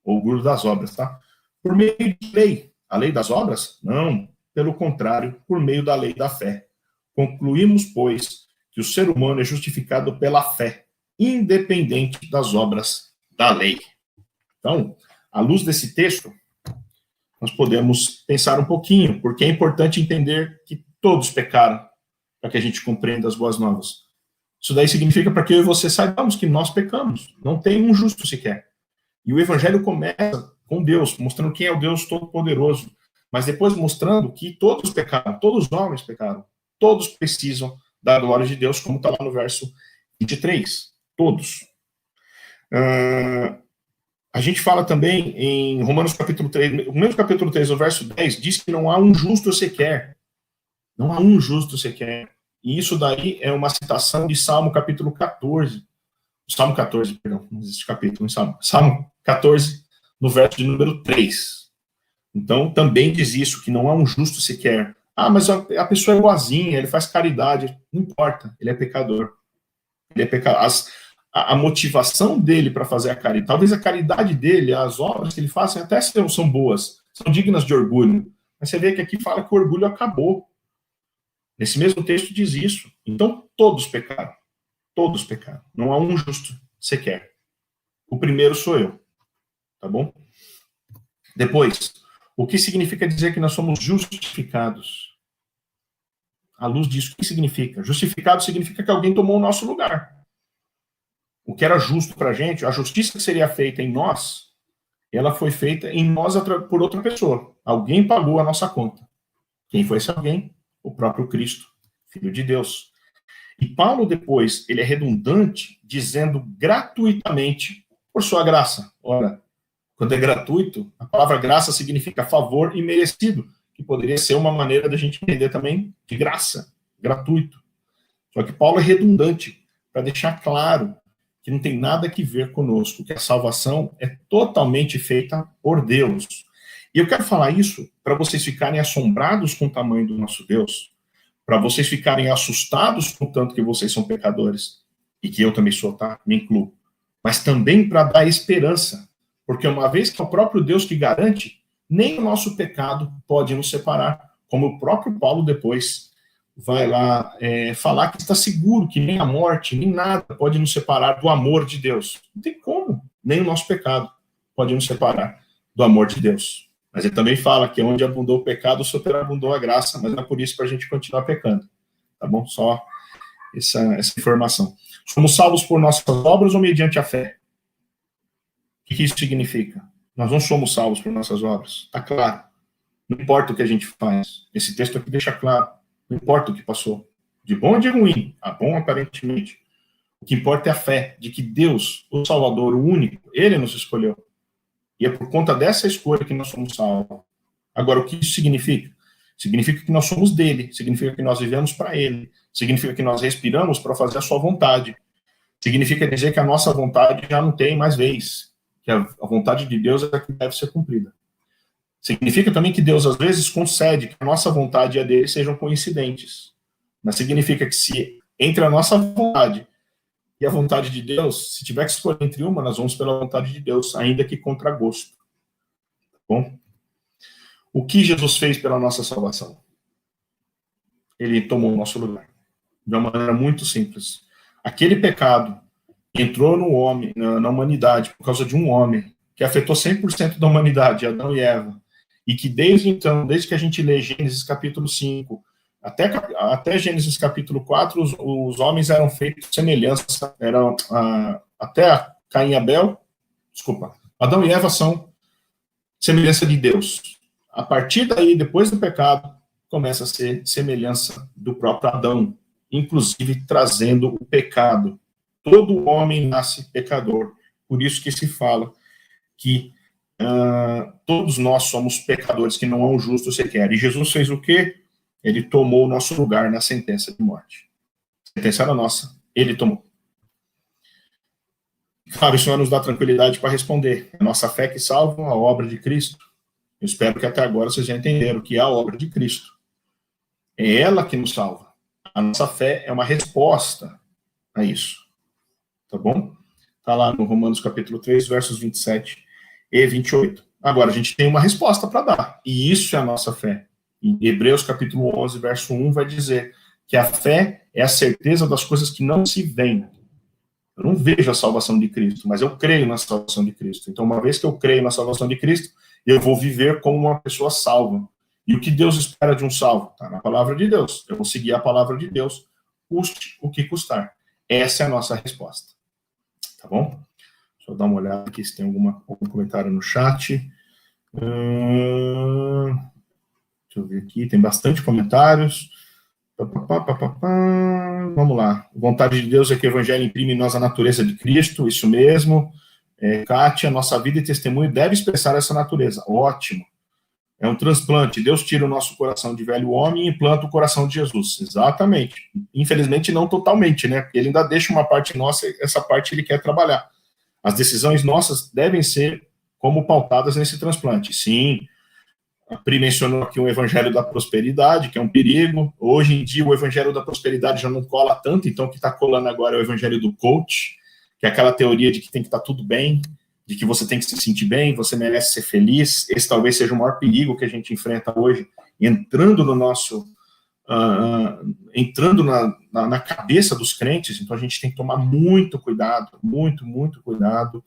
O orgulho das obras, tá? Por meio de lei. A lei das obras? Não. Pelo contrário, por meio da lei da fé. Concluímos, pois, que o ser humano é justificado pela fé, independente das obras da lei. Então, à luz desse texto, nós podemos pensar um pouquinho, porque é importante entender que todos pecaram, para que a gente compreenda as boas novas. Isso daí significa para que eu e você saibamos que nós pecamos, não tem um justo sequer. E o evangelho começa com Deus, mostrando quem é o Deus Todo-Poderoso, mas depois mostrando que todos pecaram, todos os homens pecaram, todos precisam da glória de Deus, como está lá no verso 23. Todos. A gente fala também em Romanos capítulo 3, o mesmo capítulo 3, no verso 10, diz que não há um justo sequer. Não há um justo sequer. E isso daí é uma citação de Salmo capítulo 14. Salmo 14, perdão, não existe capítulo em Salmo. Salmo 14, no verso de número 3. Então, também diz isso, que não há um justo sequer. Ah, mas a pessoa é boazinha, ele faz caridade. Não importa, ele é pecador. Ele é pecador. A motivação dele para fazer a caridade, talvez a caridade dele, as obras que ele faz, até são boas, são dignas de orgulho. Mas você vê que aqui fala que o orgulho acabou. Nesse mesmo texto diz isso. Então, todos pecaram. Todos pecaram. Não há um justo sequer. O primeiro sou eu. Tá bom? Depois, o que significa dizer que nós somos justificados? À luz disso, o que significa? Justificado significa que alguém tomou o nosso lugar. O que era justo para a gente, a justiça que seria feita em nós, ela foi feita em nós por outra pessoa. Alguém pagou a nossa conta. Quem foi esse alguém? O próprio Cristo, Filho de Deus. E Paulo, depois, ele é redundante, dizendo gratuitamente, por sua graça. Ora, quando é gratuito, a palavra graça significa favor e merecido, que poderia ser uma maneira da gente entender também de graça, gratuito. Só que Paulo é redundante, para deixar claro que não tem nada que ver conosco, que a salvação é totalmente feita por Deus. E eu quero falar isso para vocês ficarem assombrados com o tamanho do nosso Deus, para vocês ficarem assustados com o tanto que vocês são pecadores, e que eu também sou, tá? Me incluo. Mas também para dar esperança, porque uma vez que é o próprio Deus que garante, nem o nosso pecado pode nos separar, como o próprio Paulo depois vai lá falar que está seguro, que nem a morte, nem nada pode nos separar do amor de Deus. Não tem como, nem o nosso pecado pode nos separar do amor de Deus. Mas ele também fala que onde abundou o pecado, superabundou a graça, mas não é por isso para a gente continuar pecando. Tá bom? Só essa informação. Somos salvos por nossas obras ou mediante a fé? O que isso significa? Nós não somos salvos por nossas obras. Está claro. Não importa o que a gente faz. Esse texto aqui deixa claro. Não importa o que passou. De bom ou de ruim. A bom, aparentemente. O que importa é a fé de que Deus, o Salvador, o único, ele nos escolheu. E é por conta dessa escolha que nós somos salvos. Agora, o que isso significa? Significa que nós somos dele, significa que nós vivemos para ele, significa que nós respiramos para fazer a sua vontade. Significa dizer que a nossa vontade já não tem mais vez, que a vontade de Deus é a que deve ser cumprida. Significa também que Deus, às vezes, concede que a nossa vontade e a dele sejam coincidentes. Mas significa que se entre a nossa vontade e a vontade de Deus, se tiver que escolher entre uma, nós vamos pela vontade de Deus, ainda que contra gosto. Tá bom? O que Jesus fez pela nossa salvação? Ele tomou o nosso lugar. De uma maneira muito simples. Aquele pecado entrou no homem, na humanidade, por causa de um homem, que afetou 100% da humanidade, Adão e Eva, e que desde então, desde que a gente lê Gênesis capítulo 5, até Gênesis capítulo 4, os homens eram feitos semelhança, até Caim e Abel, Adão e Eva são semelhança de Deus. A partir daí, depois do pecado, começa a ser semelhança do próprio Adão, inclusive trazendo o pecado. Todo homem nasce pecador, por isso que se fala que todos nós somos pecadores, que não há um justo sequer. E Jesus fez o quê? Ele tomou o nosso lugar na sentença de morte. A sentença era nossa, ele tomou. Claro, isso vai nos dar tranquilidade para responder. A nossa fé que salva a obra de Cristo. Eu espero que até agora vocês já entenderam que é a obra de Cristo. É ela que nos salva. A nossa fé é uma resposta a isso. Tá bom? Está lá no Romanos capítulo 3, versos 27 e 28. Agora, a gente tem uma resposta para dar. E isso é a nossa fé. Em Hebreus capítulo 11, verso 1, vai dizer que a fé é a certeza das coisas que não se veem. Eu não vejo a salvação de Cristo, mas eu creio na salvação de Cristo. Então, uma vez que eu creio na salvação de Cristo, eu vou viver como uma pessoa salva. E o que Deus espera de um salvo? Está na palavra de Deus. Eu vou seguir a palavra de Deus, custe o que custar. Essa é a nossa resposta. Tá bom? Deixa eu dar uma olhada aqui se tem algum comentário no chat. Deixa eu ver aqui, tem bastante comentários. Vamos lá. A vontade de Deus é que o Evangelho imprime em nós a natureza de Cristo, isso mesmo. Kátia, nossa vida e testemunho deve expressar essa natureza. Ótimo. É um transplante. Deus tira o nosso coração de velho homem e implanta o coração de Jesus. Exatamente. Infelizmente, não totalmente, né? Porque ele ainda deixa uma parte nossa e essa parte ele quer trabalhar. As decisões nossas devem ser como pautadas nesse transplante. Sim. A Pri mencionou aqui o evangelho da prosperidade, que é um perigo. Hoje em dia, o evangelho da prosperidade já não cola tanto, então o que está colando agora é o evangelho do coach, que é aquela teoria de que tem que estar tudo bem, de que você tem que se sentir bem, você merece ser feliz. Esse talvez seja o maior perigo que a gente enfrenta hoje, entrando no nosso... entrando na cabeça dos crentes. Então a gente tem que tomar muito cuidado, muito cuidado.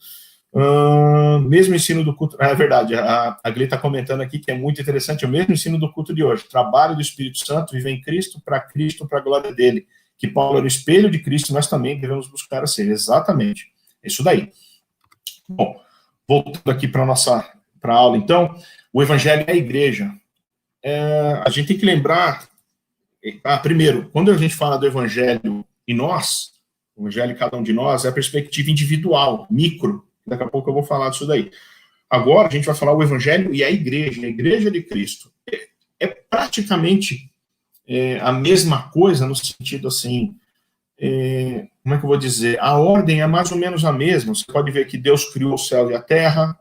Mesmo ensino do culto, é verdade, a Gli está comentando aqui que é muito interessante, o mesmo ensino do culto de hoje, trabalho do Espírito Santo, viver em Cristo, para a glória dele, que Paulo era o espelho de Cristo, nós também devemos buscar a ser, exatamente, isso daí. Bom, voltando aqui para a aula, então, o evangelho é a igreja. A gente tem que lembrar, primeiro, quando a gente fala do evangelho em nós, o evangelho em cada um de nós, é a perspectiva individual, micro. Daqui a pouco eu vou falar disso daí. Agora a gente vai falar o evangelho e a igreja de Cristo. É praticamente a mesma coisa no sentido assim, como é que eu vou dizer? A ordem é mais ou menos a mesma. Você pode ver que Deus criou o céu e a terra,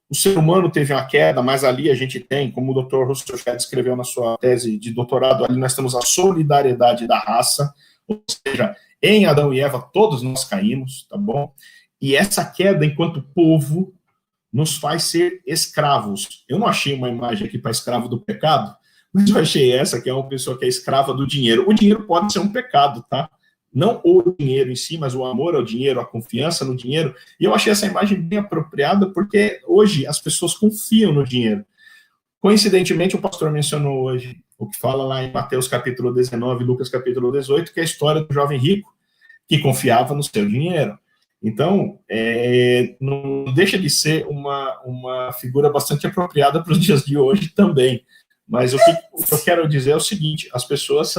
o ser humano teve uma queda, mas ali a gente tem, como o Dr. Russell Shedd escreveu na sua tese de doutorado, ali nós temos a solidariedade da raça, ou seja, em Adão e Eva todos nós caímos, tá bom? E essa queda, enquanto povo, nos faz ser escravos. Eu não achei uma imagem aqui para escravo do pecado, mas eu achei essa, que é uma pessoa que é escrava do dinheiro. O dinheiro pode ser um pecado, tá? Não o dinheiro em si, mas o amor ao dinheiro, a confiança no dinheiro. E eu achei essa imagem bem apropriada, porque hoje as pessoas confiam no dinheiro. Coincidentemente, o pastor mencionou hoje o que fala lá em Mateus capítulo 19, Lucas capítulo 18, que é a história do jovem rico, que confiava no seu dinheiro. Então, não deixa de ser uma figura bastante apropriada para os dias de hoje também. Mas o que eu quero dizer é o seguinte, as pessoas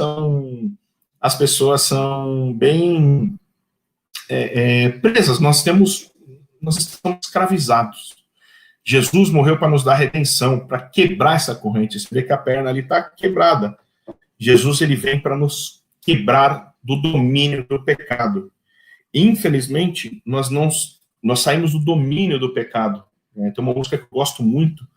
são bem presas, nós estamos escravizados. Jesus morreu para nos dar redenção, para quebrar essa corrente. Você vê que a perna ali está quebrada. Jesus, ele vem para nos quebrar do domínio do pecado. Infelizmente, nós saímos do domínio do pecado. Tem uma música que eu gosto muito,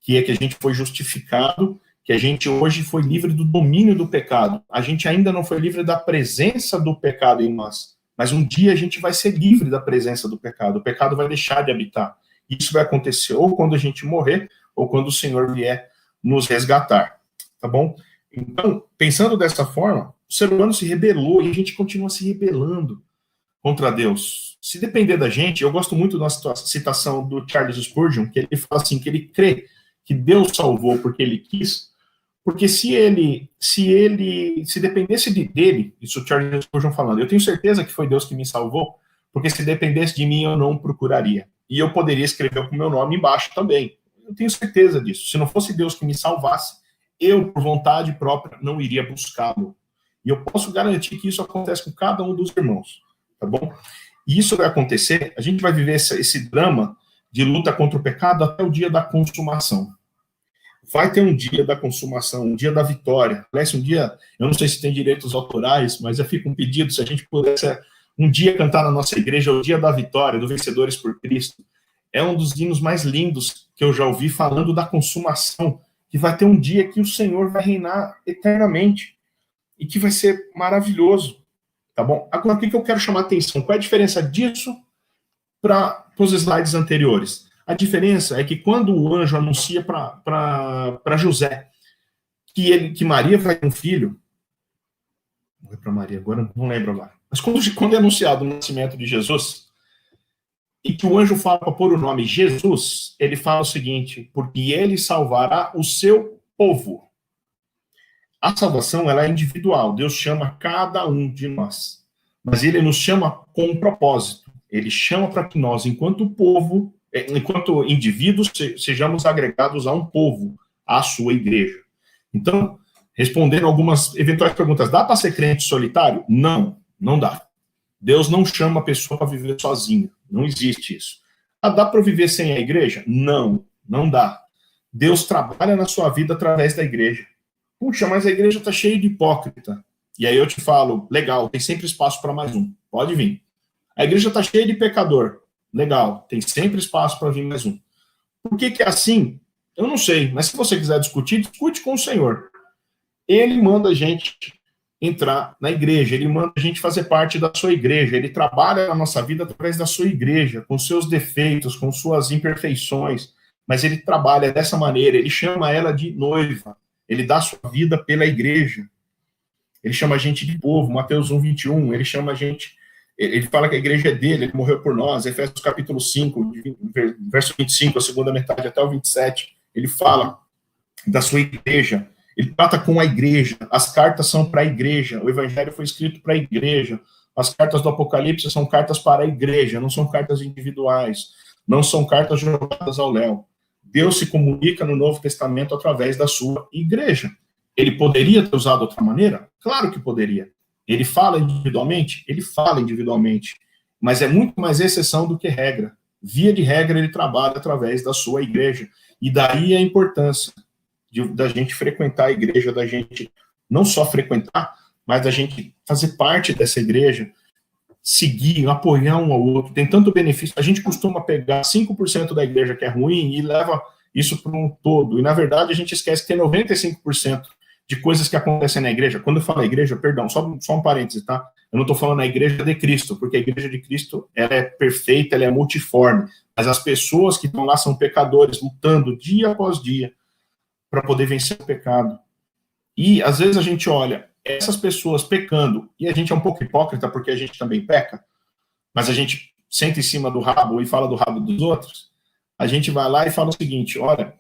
que é que a gente foi justificado, que a gente hoje foi livre do domínio do pecado. A gente ainda não foi livre da presença do pecado em nós, mas um dia a gente vai ser livre da presença do pecado. O pecado vai deixar de habitar. Isso vai acontecer ou quando a gente morrer, ou quando o Senhor vier nos resgatar. Tá bom? Então, pensando dessa forma, o ser humano se rebelou e a gente continua se rebelando contra Deus. Se depender da gente, eu gosto muito da citação do Charles Spurgeon, que ele fala assim, que ele crê que Deus salvou porque ele quis, porque se dependesse dele, isso o Charles Spurgeon falando, eu tenho certeza que foi Deus que me salvou, porque se dependesse de mim eu não o procuraria. E eu poderia escrever com o meu nome embaixo também. Eu tenho certeza disso. Se não fosse Deus que me salvasse, eu, por vontade própria, não iria buscá-lo. E eu posso garantir que isso acontece com cada um dos irmãos. Tá bom? E isso vai acontecer, a gente vai viver esse drama de luta contra o pecado até o dia da consumação. Vai ter um dia da consumação, um dia da vitória. Parece um dia, eu não sei se tem direitos autorais, mas já fica um pedido, se a gente pudesse um dia cantar na nossa igreja, o dia da vitória, do Vencedores por Cristo. É um dos hinos mais lindos que eu já ouvi falando da consumação, que vai ter um dia que o Senhor vai reinar eternamente e que vai ser maravilhoso. Tá bom? Agora, o que eu quero chamar a atenção? Qual é a diferença disso para os slides anteriores? A diferença é que quando o anjo anuncia para José que Maria vai ter um filho, não é para Maria, agora não lembro agora, mas quando é anunciado o nascimento de Jesus, e que o anjo fala para pôr o nome Jesus, ele fala o seguinte, porque ele salvará o seu povo. A salvação, ela é individual. Deus chama cada um de nós. Mas ele nos chama com um propósito. Ele chama para que nós, enquanto povo, enquanto indivíduos, sejamos agregados a um povo, à sua igreja. Então, respondendo algumas eventuais perguntas, dá para ser crente solitário? Não, não dá. Deus não chama a pessoa para viver sozinha. Não existe isso. Ah, dá para viver sem a igreja? Não, não dá. Deus trabalha na sua vida através da igreja. Puxa, mas a igreja está cheia de hipócrita. E aí eu te falo, legal, tem sempre espaço para mais um. Pode vir. A igreja está cheia de pecador. Legal, tem sempre espaço para vir mais um. Por que é assim? Eu não sei, mas se você quiser discutir, discute com o Senhor. Ele manda a gente entrar na igreja, ele manda a gente fazer parte da sua igreja, ele trabalha na nossa vida através da sua igreja, com seus defeitos, com suas imperfeições, mas ele trabalha dessa maneira, ele chama ela de noiva, ele dá sua vida pela igreja, ele chama a gente de povo, Mateus 1:21, ele chama a gente, ele fala que a igreja é dele, ele morreu por nós, Efésios capítulo 5, verso 25, a segunda metade até o 27, ele fala da sua igreja, ele trata com a igreja, as cartas são para a igreja, o evangelho foi escrito para a igreja, as cartas do Apocalipse são cartas para a igreja, não são cartas individuais, não são cartas jogadas ao léu. Deus se comunica no Novo Testamento através da sua igreja. Ele poderia ter usado de outra maneira? Claro que poderia. Ele fala individualmente? Ele fala individualmente. Mas é muito mais exceção do que regra. Via de regra, ele trabalha através da sua igreja. E daí a importância da gente frequentar a igreja, da gente não só frequentar, mas da gente fazer parte dessa igreja, seguir, apoiar um ao outro, tem tanto benefício. A gente costuma pegar 5% da igreja que é ruim e leva isso para um todo. E, na verdade, a gente esquece que tem 95% de coisas que acontecem na igreja. Quando eu falo igreja, perdão, só um parêntese, tá? Eu não estou falando a igreja de Cristo, porque a igreja de Cristo, ela é perfeita, ela é multiforme. Mas as pessoas que estão lá são pecadores, lutando dia após dia para poder vencer o pecado. E, às vezes, a gente olha essas pessoas pecando, e a gente é um pouco hipócrita, porque a gente também peca, mas a gente senta em cima do rabo e fala do rabo dos outros, a gente vai lá e fala o seguinte, olha,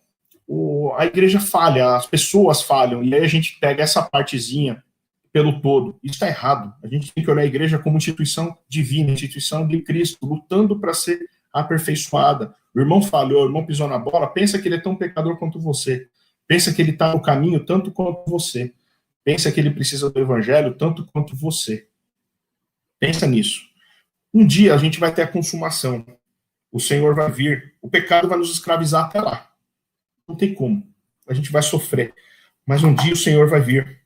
a igreja falha, as pessoas falham, e aí a gente pega essa partezinha pelo todo. Isso está errado. A gente tem que olhar a igreja como instituição divina, instituição de Cristo, lutando para ser aperfeiçoada. O irmão falhou, o irmão pisou na bola, pensa que ele é tão pecador quanto você. Pensa que ele está no caminho tanto quanto você. Pensa que ele precisa do evangelho tanto quanto você. Pensa nisso. Um dia a gente vai ter a consumação. O Senhor vai vir. O pecado vai nos escravizar até lá. Não tem como. A gente vai sofrer. Mas um dia o Senhor vai vir.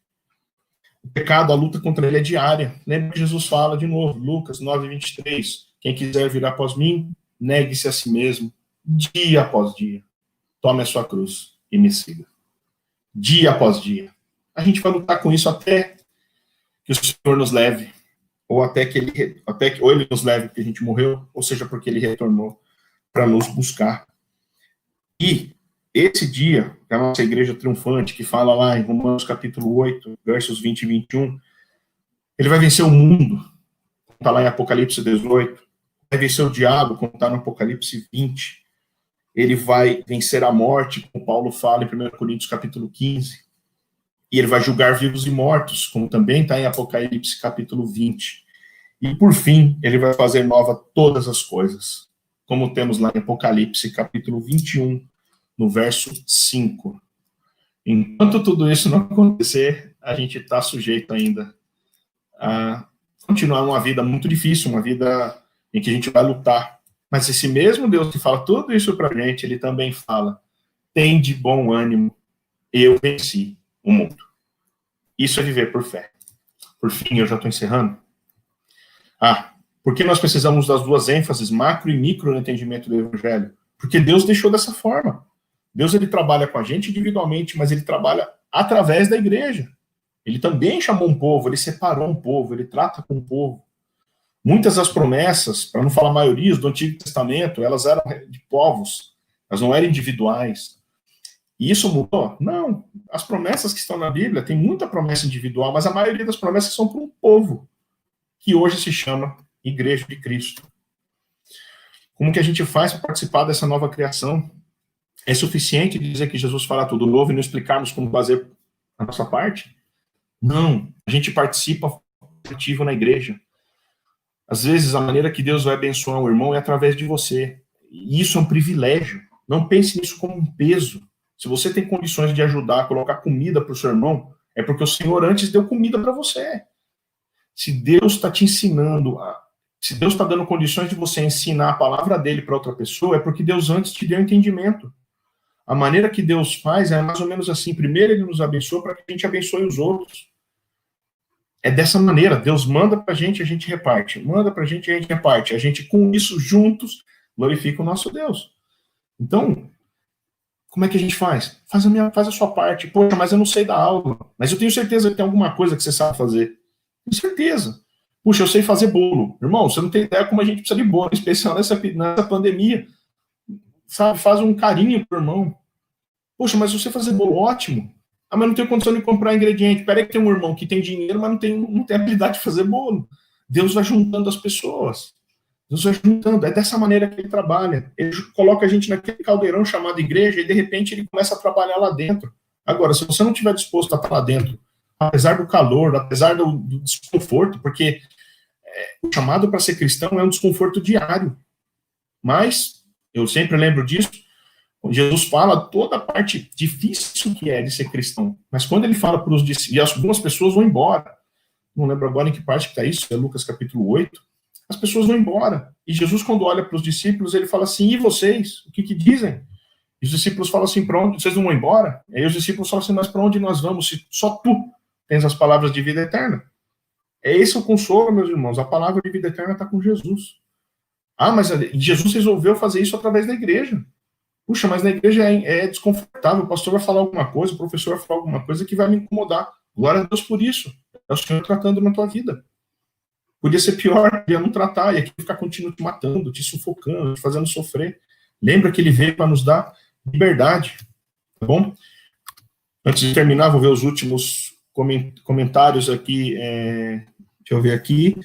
O pecado, a luta contra ele é diária. Lembra que Jesus fala de novo, Lucas 9:23. Quem quiser vir após mim, negue-se a si mesmo, dia após dia. Tome a sua cruz e me siga. Dia após dia. A gente vai lutar com isso até que o Senhor nos leve, ou até que ele nos leve porque a gente morreu, ou seja, porque ele retornou para nos buscar. E esse dia, que a nossa igreja triunfante, que fala lá em Romanos capítulo 8, versos 20 e 21, ele vai vencer o mundo, como está lá em Apocalipse 18, vai vencer o diabo, como está no Apocalipse 20, ele vai vencer a morte, como Paulo fala em 1 Coríntios capítulo 15, e ele vai julgar vivos e mortos, como também está em Apocalipse capítulo 20. E, por fim, ele vai fazer nova todas as coisas, como temos lá em Apocalipse capítulo 21, no verso 5. Enquanto tudo isso não acontecer, a gente está sujeito ainda a continuar uma vida muito difícil, uma vida em que a gente vai lutar. Mas esse mesmo Deus que fala tudo isso para a gente, ele também fala, tem de bom ânimo, eu venci o mundo. Isso é viver por fé. Por fim, eu já estou encerrando. Por que nós precisamos das duas ênfases, macro e micro, no entendimento do Evangelho? Porque Deus deixou dessa forma. Deus, ele trabalha com a gente individualmente, mas ele trabalha através da igreja. Ele também chamou um povo, ele separou um povo, ele trata com o povo. Muitas das promessas, para não falar a maioria, do Antigo Testamento, elas eram de povos, elas não eram individuais. E isso mudou? Não. As promessas que estão na Bíblia, tem muita promessa individual, mas a maioria das promessas são para um povo, que hoje se chama Igreja de Cristo. Como que a gente faz para participar dessa nova criação? É suficiente dizer que Jesus fala tudo novo e não explicarmos como fazer a nossa parte? Não. A gente participa ativo na igreja. Às vezes, a maneira que Deus vai abençoar um irmão é através de você. E isso é um privilégio. Não pense nisso como um peso. Se você tem condições de ajudar, colocar comida para o seu irmão, é porque o Senhor antes deu comida para você. Se Deus está te ensinando, se Deus está dando condições de você ensinar a palavra dele para outra pessoa, é porque Deus antes te deu entendimento. A maneira que Deus faz é mais ou menos assim. Primeiro ele nos abençoa para que a gente abençoe os outros. É dessa maneira. Deus manda para a gente reparte. Manda para a gente reparte. A gente, com isso, juntos, glorifica o nosso Deus. Então, como é que a gente faz? Faz a sua parte. Poxa, mas eu não sei dar aula. Mas eu tenho certeza que tem alguma coisa que você sabe fazer. Tenho certeza. Puxa, eu sei fazer bolo. Irmão, você não tem ideia como a gente precisa de bolo, em especial nessa pandemia. Sabe, faz um carinho pro irmão. Poxa, mas você fazer bolo, ótimo. Mas não tenho condição de comprar ingrediente. Peraí que tem um irmão que tem dinheiro, mas não tem habilidade de fazer bolo. Deus vai juntando as pessoas. Deus vai juntando. É dessa maneira que ele trabalha. Ele coloca a gente naquele caldeirão chamado igreja e, de repente, ele começa a trabalhar lá dentro. Agora, se você não estiver disposto a estar lá dentro, apesar do calor, apesar do desconforto, porque o chamado para ser cristão é um desconforto diário. Mas, eu sempre lembro disso, Jesus fala toda a parte difícil que é de ser cristão. Mas quando ele fala para os discípulos, e algumas pessoas vão embora, não lembro agora em que parte que está isso, é Lucas capítulo 8, as pessoas vão embora. E Jesus, quando olha para os discípulos, ele fala assim, e vocês? O que dizem? E os discípulos falam assim, para onde? Vocês não vão embora? E aí os discípulos falam assim, mas para onde nós vamos se só tu tens as palavras de vida eterna? É esse o consolo, meus irmãos. A palavra de vida eterna está com Jesus. Mas Jesus resolveu fazer isso através da igreja. Puxa, mas na igreja é desconfortável. O pastor vai falar alguma coisa, o professor vai falar alguma coisa que vai me incomodar. Glória a Deus por isso. É o Senhor tratando na tua vida. Podia ser pior, podia não tratar, e aqui ficar continuando te matando, te sufocando, te fazendo sofrer. Lembra que ele veio para nos dar liberdade. Tá bom? Antes de terminar, vou ver os últimos comentários aqui. Deixa eu ver aqui.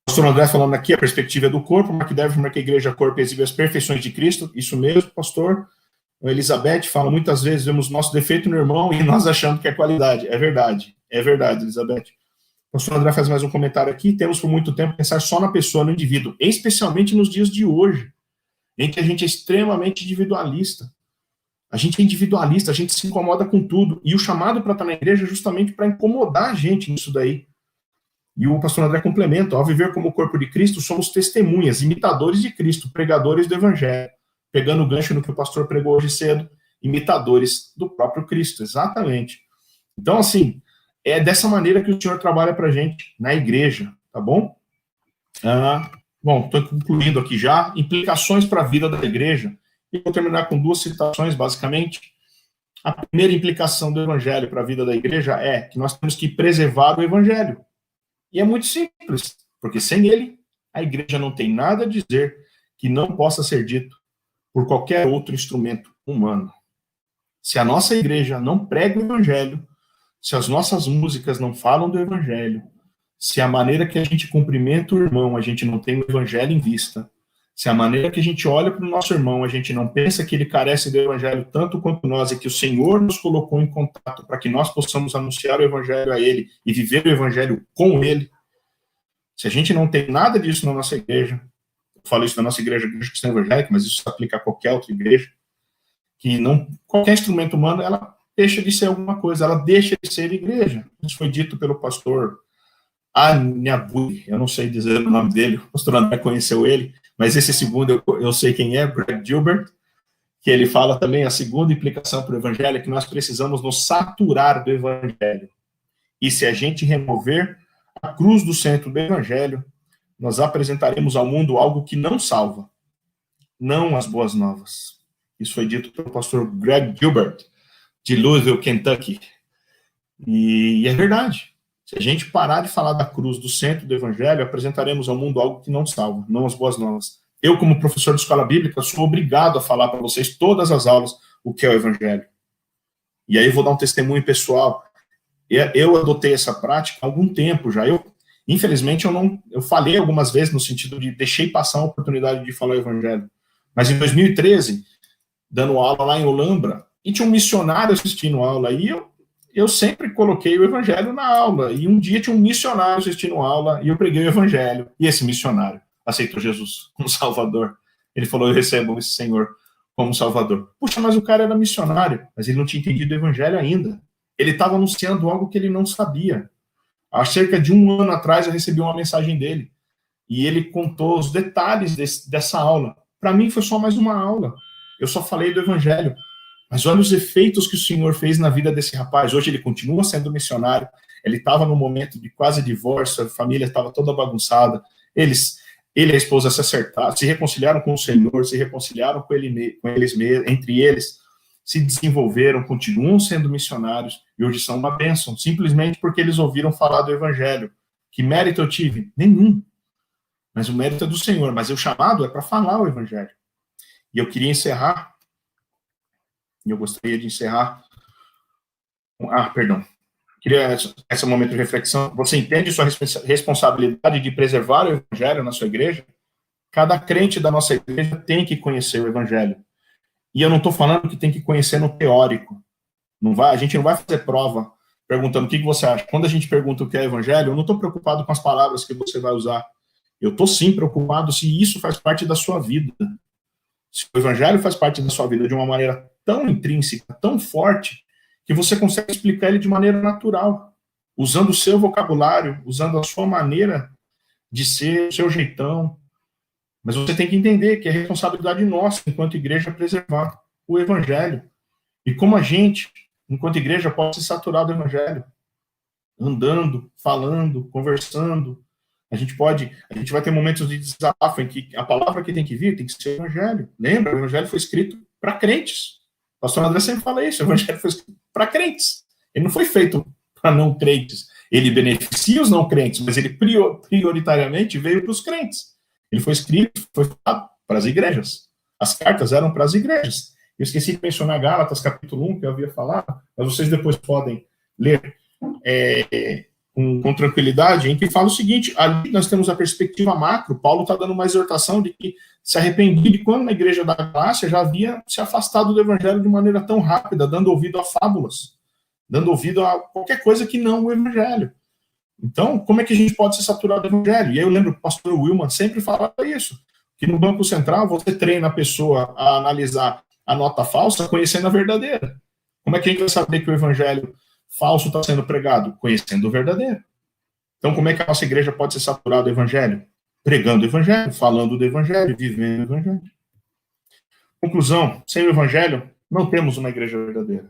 O pastor André falando aqui, a perspectiva é do corpo, mas que deve afirmar que a igreja corpo exibe as perfeições de Cristo. Isso mesmo, pastor. A Elizabeth fala, muitas vezes vemos nosso defeito no irmão e nós achando que é qualidade. É verdade, Elizabeth. O pastor André faz mais um comentário aqui. Temos por muito tempo pensar só na pessoa, no indivíduo, especialmente nos dias de hoje, em que a gente é extremamente individualista. A gente é individualista, a gente se incomoda com tudo. E o chamado para estar na igreja é justamente para incomodar a gente nisso daí. E o pastor André complementa: ao viver como o corpo de Cristo, somos testemunhas, imitadores de Cristo, pregadores do Evangelho. Pegando o gancho no que o pastor pregou hoje cedo, imitadores do próprio Cristo, exatamente. Então, assim, é dessa maneira que o Senhor trabalha para a gente na igreja, tá bom? Bom, estou concluindo aqui já. Implicações para a vida da igreja. E vou terminar com duas citações, basicamente. A primeira implicação do Evangelho para a vida da igreja é que nós temos que preservar o Evangelho. E é muito simples, porque sem ele, a igreja não tem nada a dizer que não possa ser dito por qualquer outro instrumento humano. Se a nossa igreja não prega o Evangelho, se as nossas músicas não falam do Evangelho, se a maneira que a gente cumprimenta o irmão, a gente não tem o Evangelho em vista, se a maneira que a gente olha para o nosso irmão, a gente não pensa que ele carece do Evangelho tanto quanto nós, e que o Senhor nos colocou em contato para que nós possamos anunciar o Evangelho a ele e viver o Evangelho com ele, se a gente não tem nada disso na nossa igreja, eu falo isso da nossa igreja cristã evangélica, mas isso se aplica a qualquer outra igreja, que não, qualquer instrumento humano, ela deixa de ser alguma coisa, ela deixa de ser igreja. Isso foi dito pelo pastor Anyabuy, eu não sei dizer o nome dele, o pastor André conheceu ele, mas esse segundo eu sei quem é, Greg Gilbert, que ele fala também, a segunda implicação para o evangelho é que nós precisamos nos saturar do evangelho. E se a gente remover a cruz do centro do evangelho, nós apresentaremos ao mundo algo que não salva, não as boas novas. Isso foi dito pelo pastor Greg Gilbert, de Louisville, Kentucky. E é verdade. Se a gente parar de falar da cruz do centro do evangelho, apresentaremos ao mundo algo que não salva, não as boas novas. Eu, como professor de escola bíblica, sou obrigado a falar para vocês todas as aulas o que é o evangelho. E aí eu vou dar um testemunho pessoal. Eu adotei essa prática há algum tempo já. Infelizmente, eu falei algumas vezes no sentido de deixei passar a oportunidade de falar o evangelho. Mas em 2013, dando aula lá em Olambra, e tinha um missionário assistindo a aula, e eu sempre coloquei o evangelho na aula, e um dia tinha um missionário assistindo a aula, e eu preguei o evangelho, e esse missionário aceitou Jesus como Salvador. Ele falou: eu recebo esse Senhor como Salvador. Puxa, mas o cara era missionário, mas ele não tinha entendido o evangelho ainda. Ele estava anunciando algo que ele não sabia. Há cerca de um ano atrás, eu recebi uma mensagem dele, e ele contou os detalhes dessa aula. Para mim, foi só mais uma aula. Eu só falei do evangelho. Mas olha os efeitos que o Senhor fez na vida desse rapaz. Hoje ele continua sendo missionário. Ele estava num momento de quase divórcio, a família estava toda bagunçada. Ele e a esposa se acertaram, se reconciliaram com o Senhor, se reconciliaram com eles mesmos, entre eles, se desenvolveram, continuam sendo missionários e hoje são uma bênção, simplesmente porque eles ouviram falar do evangelho. Que mérito eu tive? Nenhum. Mas o mérito é do Senhor. Mas o chamado é para falar o evangelho. E eu queria encerrar. E eu gostaria de encerrar. Queria esse momento de reflexão. Você entende sua responsabilidade de preservar o evangelho na sua igreja? Cada crente da nossa igreja tem que conhecer o evangelho. E eu não estou falando que tem que conhecer no teórico. A gente não vai fazer prova perguntando o que você acha. Quando a gente pergunta o que é evangelho, eu não estou preocupado com as palavras que você vai usar. Eu estou sim preocupado se isso faz parte da sua vida. Se o evangelho faz parte da sua vida de uma maneira tão intrínseca, tão forte, que você consegue explicar ele de maneira natural, usando o seu vocabulário, usando a sua maneira de ser, o seu jeitão. Mas você tem que entender que é responsabilidade nossa, enquanto igreja, preservar o evangelho. E como a gente, enquanto igreja, pode se saturar do evangelho, andando, falando, conversando. A gente vai ter momentos de desabafo em que a palavra que tem que vir tem que ser o evangelho. Lembra? O evangelho foi escrito para crentes. O pastor André sempre fala isso, o evangelho foi escrito para crentes. Ele não foi feito para não crentes. Ele beneficia os não crentes, mas ele prioritariamente veio para os crentes. Ele foi escrito, foi falado para as igrejas. As cartas eram para as igrejas. Eu esqueci de mencionar Gálatas, capítulo 1, que eu havia falado, mas vocês depois podem ler com tranquilidade, em que fala o seguinte: ali nós temos a perspectiva macro. Paulo está dando uma exortação de que se arrependia de quando na igreja da Galácia já havia se afastado do evangelho de maneira tão rápida, dando ouvido a fábulas, dando ouvido a qualquer coisa que não o evangelho. Então, como é que a gente pode se saturar do evangelho? E aí eu lembro que o pastor Wilman sempre falava isso, que no Banco Central você treina a pessoa a analisar a nota falsa conhecendo a verdadeira. Como é que a gente vai saber que o evangelho falso está sendo pregado? Conhecendo o verdadeiro. Então, como é que a nossa igreja pode ser saturada do evangelho? Pregando o evangelho, falando do evangelho, vivendo o evangelho. Conclusão, sem o evangelho, não temos uma igreja verdadeira.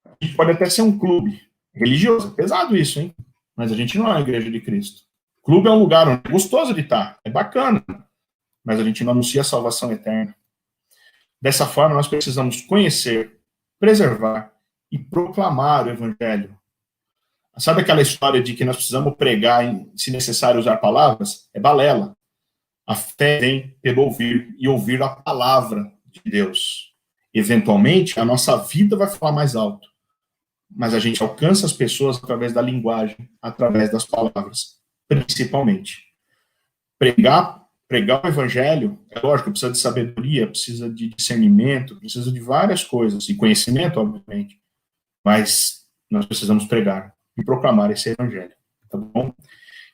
A gente pode até ser um clube religioso, é pesado isso, hein? Mas a gente não é uma igreja de Cristo. Clube é um lugar onde é gostoso de estar, é bacana, mas a gente não anuncia a salvação eterna. Dessa forma, nós precisamos conhecer, preservar e proclamar o evangelho. Sabe aquela história de que nós precisamos pregar, se necessário usar palavras? É balela. A fé vem pelo ouvir, e ouvir a palavra de Deus. Eventualmente, a nossa vida vai falar mais alto, mas a gente alcança as pessoas através da linguagem, através das palavras, principalmente. Pregar o evangelho, é lógico, precisa de sabedoria, precisa de discernimento, precisa de várias coisas, e conhecimento, obviamente, mas nós precisamos pregar e proclamar esse evangelho, tá bom?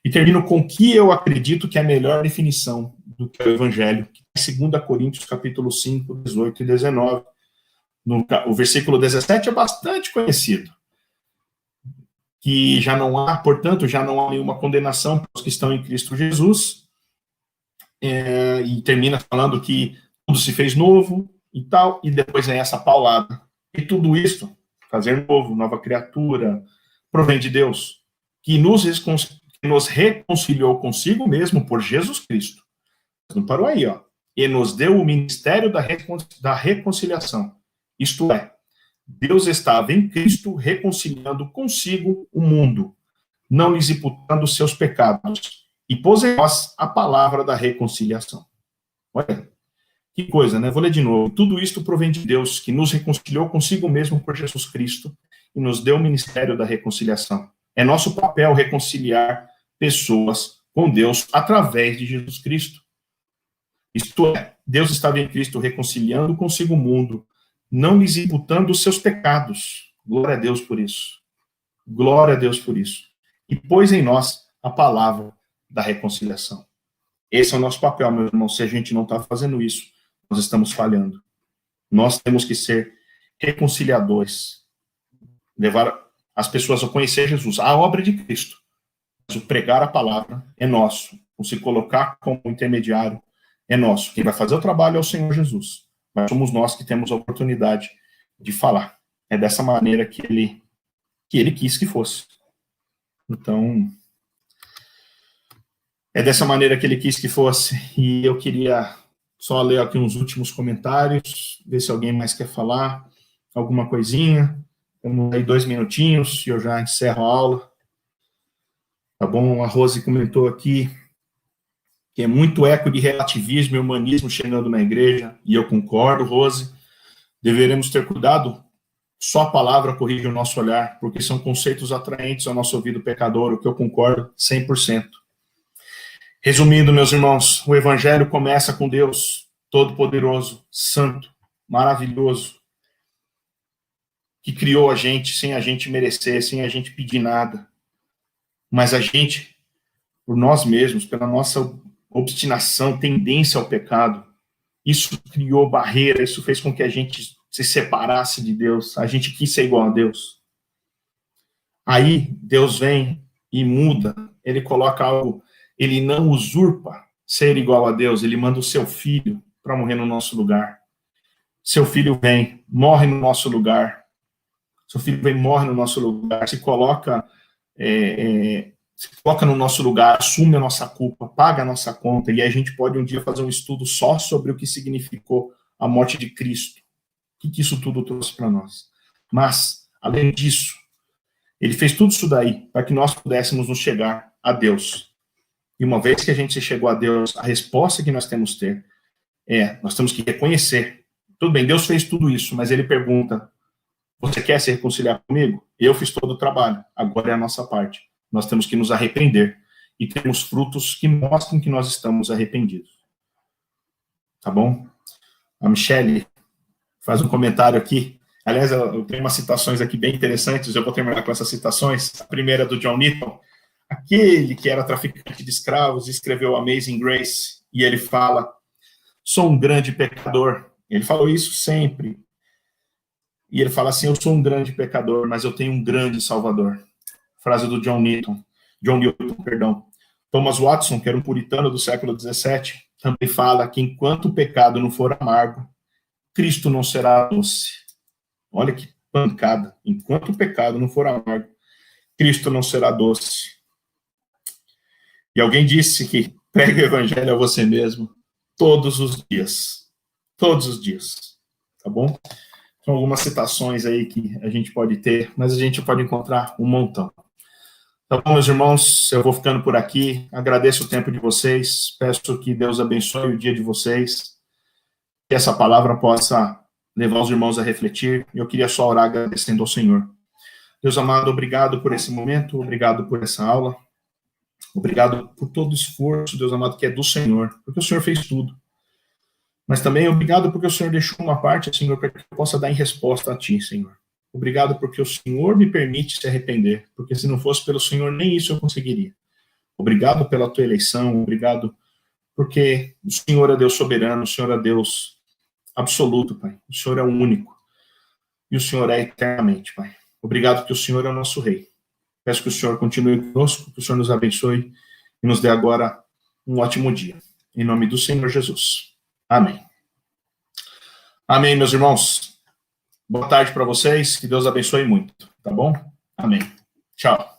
E termino com o que eu acredito que é a melhor definição do que é o evangelho, que é 2 Coríntios, capítulo 5, 18 e 19. O versículo 17 é bastante conhecido, que portanto, já não há nenhuma condenação para os que estão em Cristo Jesus, e termina falando que tudo se fez novo e tal, e depois vem essa paulada. E tudo isso, fazer novo, nova criatura, provém de Deus, que nos reconciliou consigo mesmo por Jesus Cristo. Não parou aí, ó. E nos deu o ministério da reconciliação. Isto é, Deus estava em Cristo reconciliando consigo o mundo, não lhes imputando seus pecados, e pôs em nós a palavra da reconciliação. Olha, que coisa, né? Vou ler de novo. Tudo isto provém de Deus, que nos reconciliou consigo mesmo por Jesus Cristo e nos deu o ministério da reconciliação. É nosso papel reconciliar pessoas com Deus através de Jesus Cristo. Isto é, Deus estava em Cristo reconciliando consigo o mundo, não lhes imputando os seus pecados. Glória a Deus por isso. Glória a Deus por isso. E pôs em nós a palavra da reconciliação. Esse é o nosso papel, meu irmão. Se a gente não está fazendo isso, nós estamos falhando. Nós temos que ser reconciliadores. Levar as pessoas a conhecer Jesus, a obra de Cristo. Mas o pregar a palavra é nosso. O se colocar como intermediário é nosso. Quem vai fazer o trabalho é o Senhor Jesus. Mas somos nós que temos a oportunidade de falar. É dessa maneira que ele quis que fosse. Então, é dessa maneira que ele quis que fosse. E eu queria só ler aqui uns últimos comentários, ver se alguém mais quer falar alguma coisinha. Temos aí 2 minutinhos e eu já encerro a aula. Tá bom? A Rose comentou aqui que é muito eco de relativismo e humanismo chegando na igreja, e eu concordo, Rose. Deveremos ter cuidado, só a palavra corrige o nosso olhar, porque são conceitos atraentes ao nosso ouvido pecador, o que eu concordo 100%. Resumindo, meus irmãos, o evangelho começa com Deus todo-poderoso, santo, maravilhoso, que criou a gente sem a gente merecer, sem a gente pedir nada. Mas a gente, por nós mesmos, pela nossa obstinação, tendência ao pecado, isso criou barreira, isso fez com que a gente se separasse de Deus, a gente quis ser igual a Deus. Aí, Deus vem e muda, ele coloca algo, ele não usurpa ser igual a Deus, ele manda o seu filho para morrer no nosso lugar. Seu filho vem, morre no nosso lugar, seu filho vem, morre no nosso lugar, se coloca no nosso lugar, assume a nossa culpa, paga a nossa conta, e aí a gente pode um dia fazer um estudo só sobre o que significou a morte de Cristo. O que isso tudo trouxe para nós? Mas, além disso, ele fez tudo isso daí para que nós pudéssemos nos chegar a Deus. E uma vez que a gente chegou a Deus, a resposta que nós temos que ter nós temos que reconhecer. Tudo bem, Deus fez tudo isso, mas ele pergunta, você quer se reconciliar comigo? Eu fiz todo o trabalho, agora é a nossa parte. Nós temos que nos arrepender e temos frutos que mostram que nós estamos arrependidos. Tá bom? A Michele faz um comentário aqui. Aliás, eu tenho umas citações aqui bem interessantes, eu vou terminar com essas citações. A primeira é do John Newton, aquele que era traficante de escravos, escreveu Amazing Grace, e ele fala, sou um grande pecador. Ele falou isso sempre. E ele fala assim, eu sou um grande pecador, mas eu tenho um grande Salvador. Frase do John Newton. John Newton, perdão. Thomas Watson, que era um puritano do século XVII, também fala que enquanto o pecado não for amargo, Cristo não será doce. Olha que pancada. Enquanto o pecado não for amargo, Cristo não será doce. E alguém disse que pregue o evangelho a você mesmo todos os dias. Todos os dias. Tá bom? São algumas citações aí que a gente pode ter, mas a gente pode encontrar um montão. Tá bom, meus irmãos? Eu vou ficando por aqui. Agradeço o tempo de vocês. Peço que Deus abençoe o dia de vocês. Que essa palavra possa levar os irmãos a refletir. Eu queria só orar agradecendo ao Senhor. Deus amado, obrigado por esse momento. Obrigado por essa aula. Obrigado por todo o esforço, Deus amado, que é do Senhor. Porque o Senhor fez tudo. Mas também obrigado porque o Senhor deixou uma parte, Senhor, para que eu possa dar em resposta a Ti, Senhor. Obrigado porque o Senhor me permite se arrepender, porque se não fosse pelo Senhor, nem isso eu conseguiria. Obrigado pela Tua eleição, obrigado porque o Senhor é Deus soberano, o Senhor é Deus absoluto, Pai. O Senhor é o único. E o Senhor é eternamente, Pai. Obrigado porque o Senhor é o nosso Rei. Peço que o Senhor continue conosco, que o Senhor nos abençoe e nos dê agora um ótimo dia. Em nome do Senhor Jesus. Amém. Amém, meus irmãos. Boa tarde para vocês. Que Deus abençoe muito. Tá bom? Amém. Tchau.